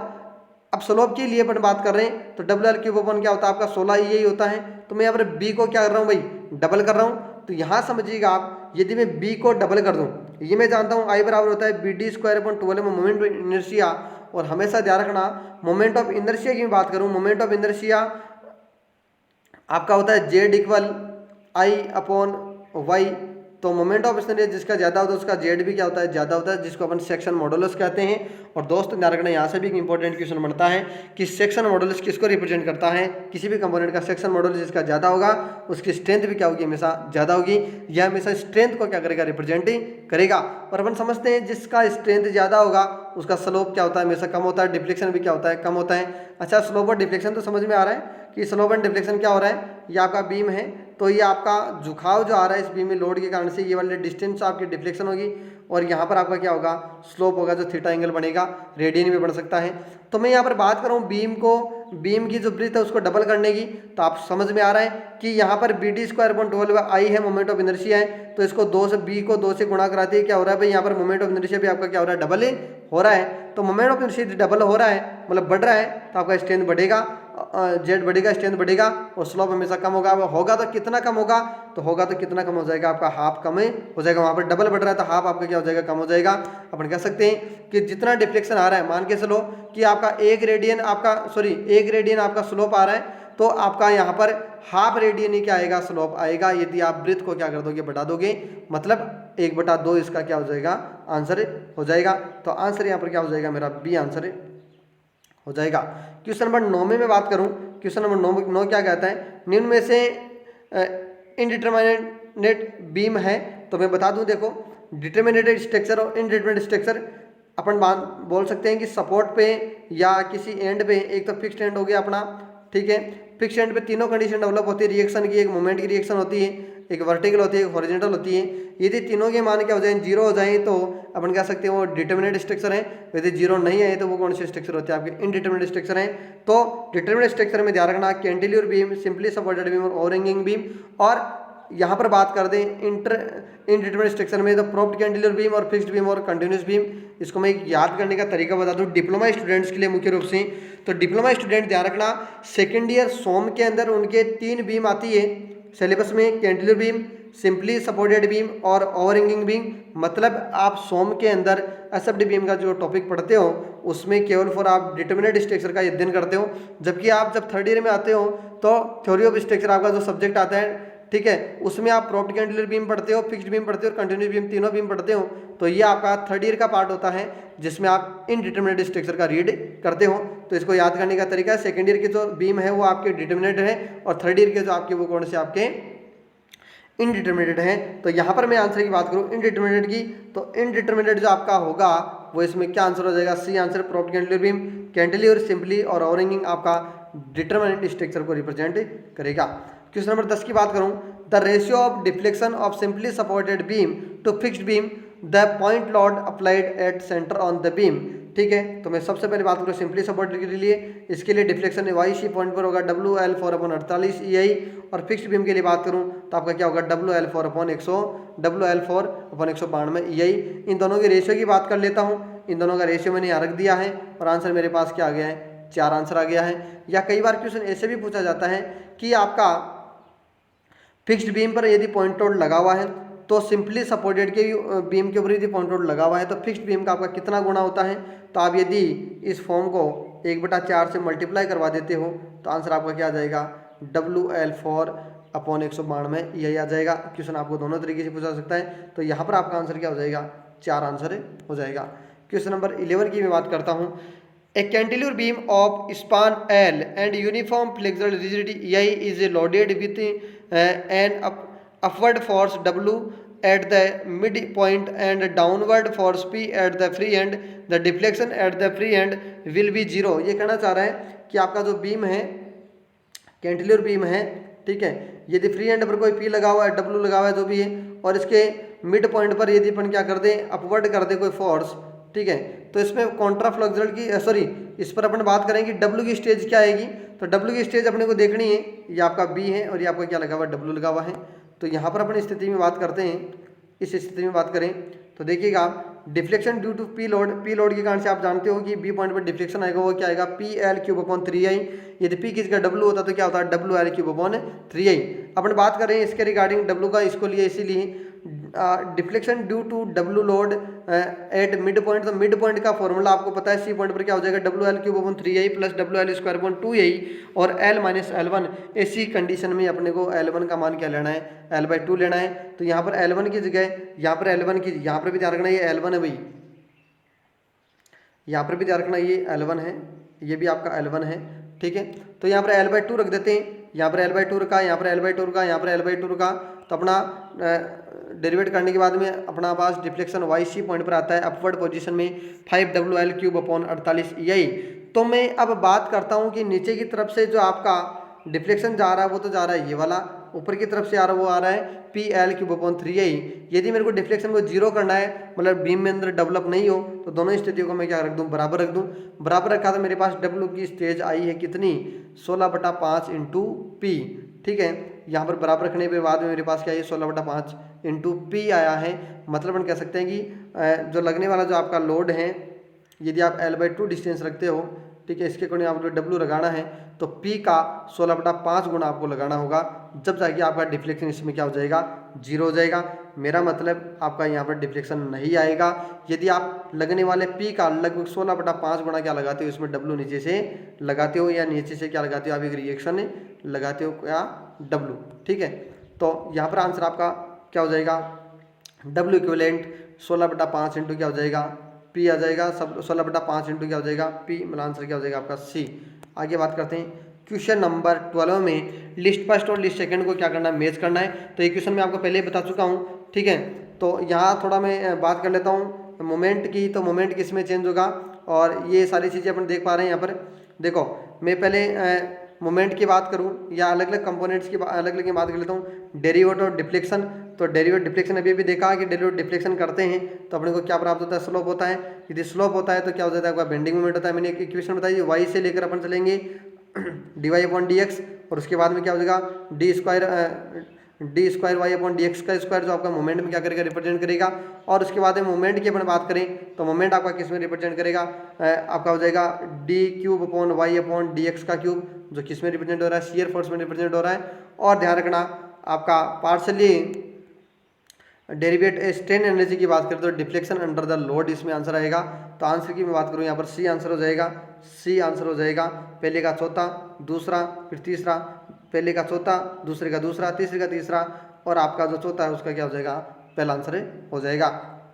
अब स्लोप के लिए अपन बात कर रहे हैं तो डब्ल्यू एल क्यूब अपन क्या होता है आपका 16 ई होता है। तो मैं यहाँ पर बी को क्या कर रहा हूँ भाई, डबल कर रहा हूँ। तो यहाँ समझिएगा आप, यदि मैं बी को डबल कर दूँ, ये मैं जानता हूँ आई बराबर होता है बी डी स्क्वायर अपॉन 12 में मोमेंट ऑफ इनर्शिया। और हमेशा ध्यान रखना, मोमेंट ऑफ इनर्शिया की मैं बात करूँ, मोमेंट ऑफ इनर्शिया आपका होता है जेड इक्वल आई अपॉन वाई। तो मोमेंट ऑफ इनर्शिया जिसका ज़्यादा होता है उसका जेड भी क्या होता है, ज़्यादा होता है, जिसको अपन सेक्शन मॉडुलस कहते हैं। और दोस्त ध्यान रखना, यहाँ से भी एक इंपॉर्टेंट क्वेश्चन बनता है कि सेक्शन मॉडुलस किसको रिप्रेजेंट करता है। किसी भी कंपोनेंट का सेक्शन मॉडुलस जिसका ज़्यादा होगा उसकी स्ट्रेंथ भी क्या होगी, हमेशा ज़्यादा होगी। यह हमेशा स्ट्रेंथ को क्या करेगा, रिप्रेजेंट करेगा। और अपन समझते हैं जिसका स्ट्रेंथ ज़्यादा होगा उसका स्लोप क्या होता है, हमेशा कम होता है, डिफ्लेक्शन भी क्या होता है, कम होता है। अच्छा, स्लोप और डिफ्लेक्शन तो समझ में आ रहा है कि स्लोप एंड डिफ्लेक्शन क्या हो रहा है। ये आपका बीम है, तो ये आपका झुकाव जो आ रहा है इस बीम में लोड के कारण से, ये वाले डिस्टेंस आपकी डिफ्लेक्शन होगी। और यहाँ पर आपका क्या होगा, स्लोप होगा, जो थीटा एंगल बनेगा, रेडियन में बन सकता है। तो मैं यहाँ पर बात कर रहा हूँ बीम को, बीम की जो ब्रीथ है उसको डबल करने की, तो आप समझ में आ रहा है कि यहाँ पर BD²/12 आई है, मोमेंट ऑफ इनर्शिया है। तो इसको 2 से बी को 2 से गुणा कराते हैं, क्या हो रहा है भाई, यहाँ पर मोमेंट ऑफ इनर्शिया भी आपका क्या हो रहा है, डबल हो रहा है। तो मोमेंट ऑफ इनर्शिया डबल हो रहा है, मतलब बढ़ रहा है, तो आपका स्ट्रेंथ बढ़ेगा, जेड बढ़ेगा, स्ट्रेंथ बढ़ेगा, और स्लोप हमेशा कम होगा तो कितना कम होगा, तो होगा तो कितना कम हो जाएगा, आपका हाफ कम हो जाएगा। वहाँ पर डबल बढ़ रहा है तो हाफ आपका क्या हो जाएगा, कम हो जाएगा। अपन कह सकते हैं कि जितना डिफ्लेक्शन आ रहा है, मान के चलो कि आपका 1 रेडियन आपका स्लोप आ रहा है, तो आपका यहाँ पर हाफ रेडियन ही क्या आएगा, स्लोप आएगा, यदि आप ब्रीथ को क्या कर दोगे, बढ़ा दोगे, मतलब 1/2 इसका क्या हो जाएगा, आंसर हो जाएगा। तो आंसर यहाँ पर क्या हो जाएगा, मेरा बी आंसर हो जाएगा। क्वेश्चन नंबर 9 में मैं बात करूं, क्वेश्चन नंबर 9 क्या कहता है, निम्न में से इनडिटरमिनेट बीम है। तो मैं बता दूं, देखो डिटरमिनेटेड स्ट्रक्चर और इनडिटरमिनेटेड स्ट्रक्चर अपन बोल सकते हैं कि सपोर्ट पे या किसी एंड पे, एक तो फिक्स्ड एंड हो गया अपना, ठीक है, फिक्स्ड एंड पे तीनों कंडीशन डेवलप होती है रिएक्शन की, एक मोमेंट की रिएक्शन होती है, एक वर्टिकल होती है, एक हॉरिजॉन्टल होती है। यदि तीनों के मान क्या हो जाए, जीरो हो जाए, तो अपन कह सकते हैं वो डिटरमिनेट स्ट्रक्चर है। यदि जीरो नहीं है तो वो कौन से स्ट्रक्चर होते हैं, आपके इनडिटरमिनेट स्ट्रक्चर हैं। तो डिटरमिनेट स्ट्रक्चर में ध्यान रखना, cantilever beam, simply supported beam और ओवरहैंगिंग बीम। और यहाँ पर बात कर दें इनडिटरमिनेट स्ट्रक्चर में, तो प्रोप्ड कैंटिलीवर बीम और फिक्स्ड बीम और कंटिन्यूस बीम। इसको मैं याद करने का तरीका बता दूं डिप्लोमा स्टूडेंट्स के लिए मुख्य रूप से। तो डिप्लोमा स्टूडेंट ध्यान रखना, सेकेंड ईयर सोम के अंदर उनके 3 बीम आती है सिलेबस में, cantilever beam, simply supported beam और ओवरहैंगिंग बीम। मतलब आप सोम के अंदर एसएफडी बीम का जो टॉपिक पढ़ते हो उसमें केवल फॉर आप डिटरमिनेट स्ट्रक्चर का अध्ययन करते हो। जबकि आप जब थर्ड ईयर में आते हो तो थ्योरी ऑफ स्ट्रक्चर आपका जो सब्जेक्ट आता है, ठीक है, उसमें आप प्रोप्ड कैंटिलीवर बीम पढ़ते हो, फिक्स्ड बीम पढ़ते हो और कंटिन्यूस बीम, तीनों बीम पढ़ते हो। तो ये आपका थर्ड ईयर का पार्ट होता है जिसमें आप इनडिटरमिनेट स्ट्रक्चर का रीड करते हो। तो इसको याद करने का तरीका है, सेकेंड ईयर के जो बीम है वो आपके डिटरमिनेट है और थर्ड ईयर के जो आपके वो कौन से आपके इनडिटरमिनेट है। तो यहाँ पर मैं आंसर की बात करूँ इनडिटरमिनेट की, तो इनडिटरमिनेट जो आपका होगा वो इसमें क्या आंसर हो जाएगा, C answer, propped cantilever beam, cantilever, simply और ओवरहैंगिंग आपका डिटरमिनेट स्ट्रक्चर को रिप्रेजेंट करेगा। क्वेश्चन नंबर 10 की बात करूँ, the ratio of deflection of simply supported beam to fixed beam, the point load applied at centre on the beam. ठीक है, तो मैं सबसे पहले बात करूँ सिंपली सपोर्टेड के लिए, इसके लिए डिफ्लेक्शन YC पॉइंट पर होगा WL4/48 EI। और फिक्स्ड बीम के लिए बात करूँ तो आपका क्या होगा WL4/192 EI। इन दोनों के रेशियो की बात कर लेता हूँ, इन दोनों का रेशियो मैंने यहाँ रख दिया है और आंसर मेरे पास क्या आ गया है, 4 आंसर आ गया है। या कई बार क्वेश्चन ऐसे भी पूछा जाता है कि आपका फिक्स्ड बीम पर यदि पॉइंट लोड लगा हुआ है तो सिंपली सपोर्टेड के बीम के ऊपर यदि पॉइंट लोड लगा हुआ है तो फिक्स्ड बीम का आपका कितना गुना होता है। तो आप यदि इस फॉर्म को 1/4 से मल्टीप्लाई करवा देते हो तो आंसर आपका क्या आ जाएगा, WL4/192 यही आ जाएगा। क्वेश्चन आपको दोनों तरीके से पूछा सकता है, तो यहाँ पर आपका आंसर क्या हो जाएगा, 4 आंसर हो जाएगा। क्वेश्चन नंबर 11 की मैं बात करता हूँ, A cantilever beam of span L and uniform flexural rigidity EI is loaded with an upward force W at the midpoint and downward force P at the free end. The deflection at the free end will be 0। ये कहना चाह रहा है कि आपका जो beam है, cantilever beam है, ठीक है, यदि फ्री एंड पर कोई P लगा हुआ है, W लगा हुआ है, जो भी है, और इसके मिड पॉइंट पर यदि अपन क्या कर दें, अपवर्ड कर दे कोई फोर्स, ठीक है, तो इसमें कॉन्ट्रा फ्लक्सुरल की इस पर अपन बात करेंगे W की स्टेज क्या आएगी। तो W की स्टेज अपने को देखनी है, ये आपका B है और ये आपका क्या लगा हुआ है, W लगा हुआ है। तो यहाँ पर अपन स्थिति में बात करते हैं, इस स्थिति में बात करें तो देखिएगा deflection due to P load के कारण से आप जानते हो कि B पॉइंट पर डिफ्लेक्शन आएगा, वो क्या आएगा, PL3/3I। यदि P किसका W होता तो क्या होता है, WL3/3I। अपन बात करें इसके रिगार्डिंग W का, इसको लिए इसीलिए deflection due to W load at mid point, तो मिड पॉइंट का फॉर्मूला आपको पता है, सी पॉइंट पर क्या हो जाएगा WL³/3i प्लस WL²/2i और L माइनस L1। ऐसी कंडीशन में अपने को L1 का मान क्या लेना है, L/2 लेना है। तो यहाँ पर L1 की जगह यहाँ पर L1 की, यहाँ पर भी ध्यान रखना ये L1 है भाई, यहाँ पर भी ध्यान रखना ये L1 है, ये भी आपका L1 है, ठीक है। तो यहाँ पर L/2 रख देते हैं, यहाँ पर L/2 रखा, यहाँ पर L/2 रखा, यहाँ पर L/2 रखा। तो अपना डेरिवेट करने के बाद में अपना पास डिफ्लेक्शन YC पॉइंट पर आता है अपवर्ड पोजीशन में 5WL³/48EI। तो मैं अब बात करता हूँ कि नीचे की तरफ से जो आपका डिफ्लेक्शन जा रहा है वो तो जा रहा है ये वाला, ऊपर की तरफ से आ रहा है वो आ रहा है PL³/3i। यदि मेरे को डिफ्लेक्शन को जीरो करना है, मतलब बीम में अंदर डेवलप नहीं हो, तो दोनों स्थितियों को मैं क्या रख दूं, बराबर रख दूं। बराबर रखा तो मेरे पास W की स्टेज आई है कितनी, 16/5 इंटू P, ठीक है। यहाँ पर बराबर रखने के बाद में मेरे पास क्या है 16/5 इंटू P आया है। मतलब हम कह सकते हैं कि जो लगने वाला जो आपका लोड है, यदि आप L/2 डिस्टेंस रखते हो, ठीक है, इसके अकॉर्डिंग आपको W लगाना है तो P का 16/5 गुना आपको लगाना होगा, जब जाके आपका डिफ्लेक्शन इसमें क्या हो जाएगा, जीरो हो जाएगा। मेरा मतलब आपका यहाँ पर डिफ्लेक्शन नहीं आएगा यदि आप लगने वाले P का लगभग 16/5 गुना क्या लगाते हो, इसमें W नीचे से लगाते हो, या नीचे से क्या लगाते हो आप, एक रिएक्शन लगाते हो क्या, W, ठीक है। तो यहाँ पर आंसर आपका क्या हो जाएगा, W इक्विवेलेंट 16/5 इंटू क्या हो जाएगा, P आ जाएगा, सब 16/5 इंटू क्या हो जाएगा P, मतलब आंसर क्या हो जाएगा आपका C। आगे बात करते हैं क्वेश्चन नंबर 12 में लिस्ट फर्स्ट और लिस्ट सेकंड को क्या करना है, मैच करना है। तो ये क्वेश्चन मैं आपको पहले ही बता चुका हूँ, ठीक है। तो यहाँ थोड़ा मैं बात कर लेता हूँ मोमेंट की। तो मोमेंट किस में चेंज होगा, और ये सारी चीज़ें अपन देख पा रहे हैं। यहाँ पर देखो, मैं पहले मोमेंट की बात करूँ या अलग अलग कंपोनेंट्स की अलग अलग बात कर लेता हूँ। डेरिवेट और डिफ्लेक्शन, तो डेरिवेट डिफ्लेक्शन अभी भी देखा कि डेरिवेट डिफ्लेक्शन करते हैं तो अपने को क्या प्राप्त होता है, स्लोप होता है। यदि स्लोप होता है तो क्या हो जाता है आपका बेंडिंग मोमेंट होता है। मैंने एक इक्वेशन बताई, y से लेकर अपन चलेंगे dy/dx, और उसके बाद में क्या हो जाएगा d² y/dx का स्क्वायर, जो आपका मोमेंट में क्या करेगा, रिप्रेजेंट करेगा। और उसके बाद में मोमेंट की अपन बात करें तो मोमेंट आपका किस में रिप्रेजेंट करेगा, आपका हो जाएगा d³ y/dx का क्यूब, जो किस में रिप्रेजेंट हो रहा है, शियर फोर्स में रिप्रेजेंट हो रहा है। और ध्यान रखना आपका पार्शली डेरिवेट स्ट्रेन एनर्जी की बात करें तो डिफ्लेक्शन अंडर द लोड इसमें आंसर आएगा। तो आंसर की मैं बात करूँ यहाँ पर C आंसर हो जाएगा, C आंसर हो जाएगा। पहले का चौथा, दूसरा, फिर तीसरा, पहले का चौथा, दूसरे का दूसरा, तीसरे का तीसरा, और आपका जो चौथा है उसका क्या हो जाएगा, पहला आंसर हो जाएगा,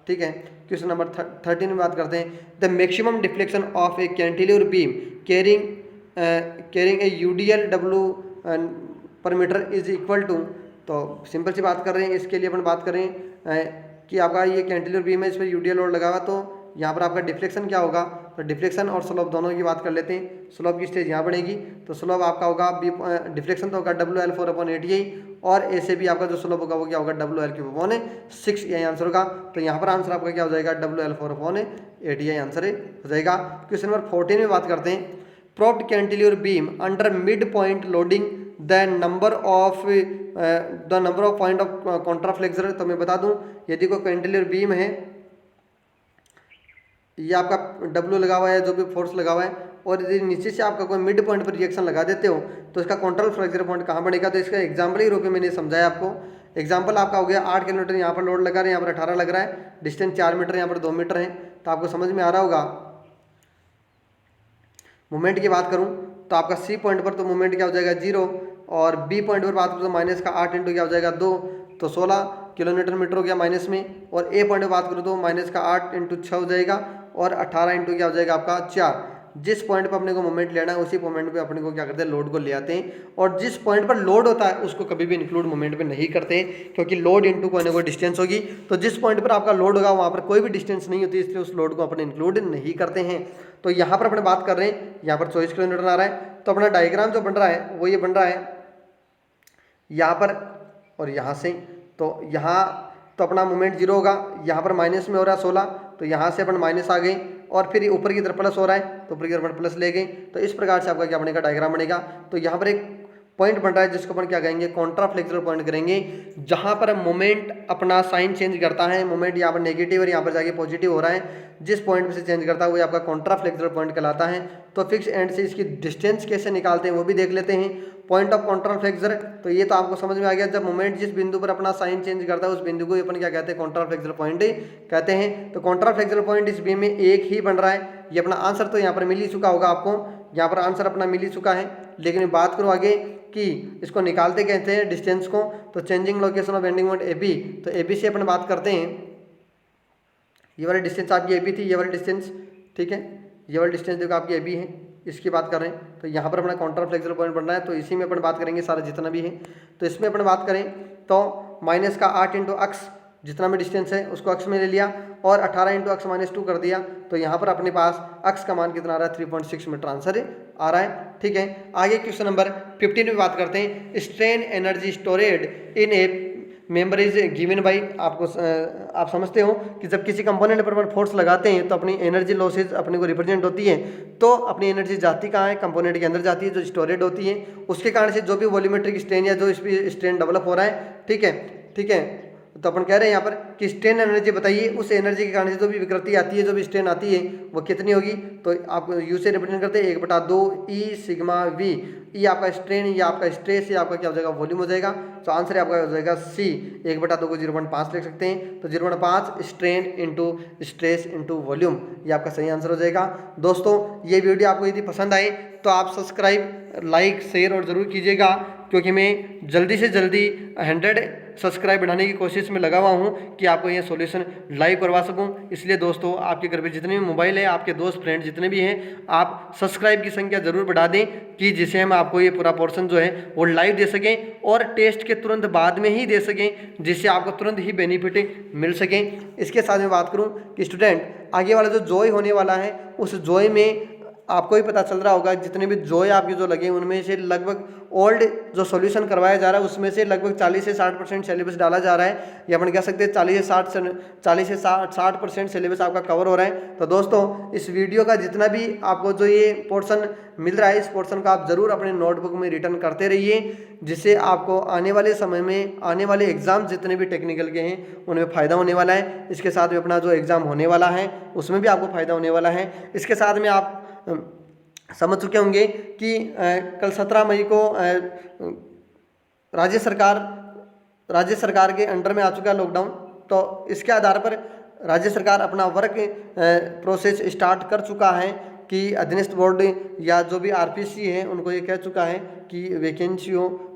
ठीक है। क्वेश्चन नंबर 13 में बात करते हैं। The maximum deflection of A cantilever beam carrying a UDL W पर मीटर इज इक्वल टू। तो सिंपल सी बात कर रहे हैं, इसके लिए अपन बात करें कि आपका ये कैंटिलीवर बीम है, इस पर UDL लोड लगा हुआ, तो यहाँ पर आपका डिफ्लेक्शन क्या होगा। तो डिफ्लेक्शन और स्लोप दोनों की बात कर लेते हैं। स्लोप की स्टेज यहाँ बढ़ेगी, तो स्लोप आपका होगा डिफ्लेक्शन तो होगा WL4/8EI, और ऐसे भी आपका जो स्लोप होगा वो क्या होगा, WL3/6 यही आंसर होगा। तो यहाँ पर आंसर आपका क्या हो जाएगा, WL4/8EI आंसर हो जाएगा। क्वेश्चन नंबर 14 में बात करते हैं। Propped cantilever beam under mid point loading the number of point of contraflexure. तो मैं बता दूं, यदि कोई कैंटिलीवर बीम है, ये आपका W लगा हुआ है, जो भी फोर्स लगा हुआ है, और यदि नीचे से आपका कोई मिड पॉइंट पर रिएक्शन लगा देते हो तो इसका कॉन्ट्राफ्लेक्सर पॉइंट कहाँ बनेगा। तो इसका एग्जाम्पल ही रूप में मैंने समझाया आपको। एग्जाम्पल आपका हो गया 8 किलोमीटर यहाँ पर लोड लगा रहे हैं, यहाँ पर 18 लग रहा है, डिस्टेंस 4 मीटर, यहाँ पर 2 मीटर है। तो आपको समझ में आ रहा होगा। मोमेंट की बात करूँ तो आपका C पॉइंट पर तो मोमेंट क्या हो जाएगा, 0, और B पॉइंट पर बात करूँ तो माइनस का 8 इंटू क्या हो जाएगा, 2, तो 16 किलोमीटर मीटर हो गया माइनस में। और A पॉइंट पर बात करूँ तो माइनस का 8 इंटू 6 हो जाएगा, और 18 इंटू क्या हो जाएगा आपका 4। जिस पॉइंट पर अपने को मोमेंट लेना है उसी पॉइंट पे अपने को क्या करते हैं, लोड को ले आते हैं। और जिस पॉइंट पर लोड होता है उसको कभी भी इंक्लूड मोमेंट पे नहीं करते हैं, क्योंकि लोड इंटू कोई ना कोई डिस्टेंस होगी। तो जिस पॉइंट पर आपका लोड होगा वहाँ पर कोई भी डिस्टेंस नहीं होती, इसलिए उस लोड को अपने इंक्लूड नहीं करते हैं। तो यहाँ पर अपने बात कर रहे हैं, यहाँ पर 24 किलोमीटर आ रहा है। तो अपना डायग्राम जो बन रहा है वो ये बन रहा है यहाँ पर और यहाँ से। तो यहाँ तो अपना मोमेंट 0 होगा, यहाँ पर माइनस में हो रहा है 16, तो यहाँ से अपन माइनस आ गए, और फिर ऊपर की तरफ प्लस हो रहा है तो ऊपर की तरफ प्लस ले गए। तो इस प्रकार से आपका क्या बनेगा, डायग्राम बनेगा। तो यहाँ पर एक पॉइंट बन रहा है जिसको अपन क्या कहेंगे, कॉन्ट्रा फ्लेक्सुरल पॉइंट करेंगे, जहां पर मोमेंट अपना साइन चेंज करता है, मोमेंट यहाँ पर नेगेटिव और यहाँ पर जाके पॉजिटिव हो रहा है, जिस पॉइंट पे से चेंज करता है वो आपका कॉन्ट्रा फ्लेक्सुरल पॉइंट कहलाता है। तो फिक्स एंड से इसकी डिस्टेंस कैसे निकालते हैं वो भी देख लेते हैं। पॉइंट ऑफ कॉन्ट्रा फ्लेक्सर, तो ये तो आपको समझ में आ गया, जब मोमेंट जिस बिंदु पर अपना साइन चेंज करता है उस बिंदु को अपन क्या कहते हैं, कॉन्ट्रा फ्लेक्सुरल पॉइंट कहते हैं। तो कॉन्ट्रा फ्लेक्सुरल पॉइंट इस बी में एक ही बन रहा है। ये अपना आंसर तो यहाँ पर मिल ही चुका होगा आपको, यहाँ पर आंसर अपना मिल ही चुका है। लेकिन बात करूँ आगे कि इसको निकालते कहते हैं डिस्टेंस को, तो changing location of bending moment A B, तो ए बी से अपन बात करते हैं। ये वाली डिस्टेंस आपकी ए बी थी, ये वाली डिस्टेंस, ठीक है, ये वाली डिस्टेंस देखो आपकी ए बी है, इसकी बात कर रहे हैं। तो यहाँ पर अपना कॉन्ट्रा फ्लेक्सुरल पॉइंट बन रहा है, तो इसी में अपन बात करेंगे सारा जितना भी है। तो इसमें अपन बात करें तो माइनस का 8 इंटू अक्स, जितना भी डिस्टेंस है उसको अक्स में ले लिया, और 18 इंटू अक्स माइनस 2 कर दिया। तो यहाँ पर अपने पास अक्स का मान कितना आ रहा है, 3.6 मीटर आंसर आ रहा है। ठीक है, आगे क्वेश्चन नंबर 15 में बात करते हैं। Strain energy storeyed in A member is given by, आप समझते हो कि जब किसी कंपोनेंट पर फोर्स लगाते हैं तो अपनी एनर्जी लॉसेज अपने को रिप्रेजेंट होती है। तो अपनी एनर्जी जाती कहाँ है, कंपोनेंट के अंदर जाती है जो स्टोरेड होती है। उसके कारण से जो भी वॉल्यूमेट्रिक स्ट्रेन या जो इस पर स्ट्रेन डेवलप हो रहा है, ठीक है, ठीक है, तो अपन कह रहे हैं यहाँ पर कि स्ट्रेन एनर्जी बताइए, उस एनर्जी के कारण से जो भी विकृति आती है, जो भी स्ट्रेन आती है वो कितनी होगी। तो आप यू से रिप्रेजेंट करते हैं 1/2 ई सिग्मा वी। ये आपका स्ट्रेन, ये आपका स्ट्रेस, ये आपका क्या हो जाएगा, वॉल्यूम हो जाएगा। तो आंसर आपका हो जाएगा सी। 1/2 को 0.5 लिख सकते हैं, तो 0.5 strain into stress into volume, ये आपका सही आंसर हो जाएगा। दोस्तों ये वीडियो आपको यदि पसंद आए तो आप सब्सक्राइब, लाइक, शेयर और ज़रूर कीजिएगा, क्योंकि मैं जल्दी से जल्दी 100 सब्सक्राइब बढ़ाने की कोशिश में लगा हुआ हूँ कि आपको ये सॉल्यूशन लाइव करवा सकूँ। इसलिए दोस्तों आपके घर पे जितने भी मोबाइल है, आपके दोस्त फ्रेंड जितने भी हैं, आप सब्सक्राइब की संख्या ज़रूर बढ़ा दें, कि जिससे हम आपको ये पूरा पोर्शन जो है वो लाइव दे सकें और टेस्ट के तुरंत बाद में ही दे सकें, जिससे आपको तुरंत ही बेनिफिट मिल सकें। इसके साथ में बात करूँ कि स्टूडेंट आगे वाला जो जॉय होने वाला है, उस जॉय में आपको ही पता चल रहा होगा जितने भी जॉय आपके जो लगे उनमें से लगभग ओल्ड जो सॉल्यूशन करवाया जा रहा है उसमें से लगभग 40 से 60% सिलेबस डाला जा रहा है, या अपन कह सकते हैं 40 से 60% सिलेबस आपका कवर हो रहा है। तो दोस्तों इस वीडियो का जितना भी आपको जो ये पोर्शन मिल रहा है, इस पोर्शन का आप ज़रूर अपने नोटबुक में रिटर्न करते रहिए, जिससे आपको आने वाले समय में आने वाले एग्ज़ाम जितने भी टेक्निकल के हैं उनमें फ़ायदा होने वाला है। इसके साथ में अपना जो एग्ज़ाम होने वाला है उसमें भी आपको फ़ायदा होने वाला है। इसके साथ में आप समझ चुके होंगे कि कल 17 मई को राज्य सरकार के अंडर में आ चुका है लॉकडाउन। तो इसके आधार पर राज्य सरकार अपना वर्क प्रोसेस स्टार्ट कर चुका है कि अधीनस्थ बोर्ड या जो भी आरपीसी है उनको ये कह चुका है कि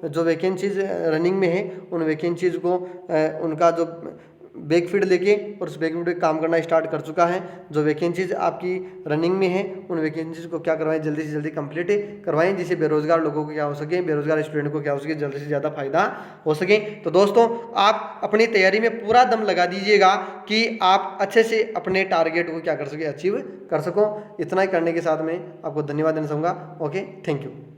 जो वैकेंसीज रनिंग में है उन वैकेंसीज को उनका जो बैकफीड लेके और उस बैकफीड पे काम करना स्टार्ट कर चुका है। जो वैकेंसीज आपकी रनिंग में है उन वैकेंसीज को क्या करवाएं, जल्दी से जल्दी कंप्लीट करवाएं, जिससे बेरोजगार लोगों को क्या हो सके, बेरोजगार स्टूडेंट को क्या हो सके, जल्दी से ज़्यादा फायदा हो सके। तो दोस्तों आप अपनी तैयारी में पूरा दम लगा दीजिएगा कि आप अच्छे से अपने टारगेट को क्या कर सके, अचीव कर सको। इतना ही करने के साथ में आपको धन्यवाद देना चाहूँगा। Okay, thank you.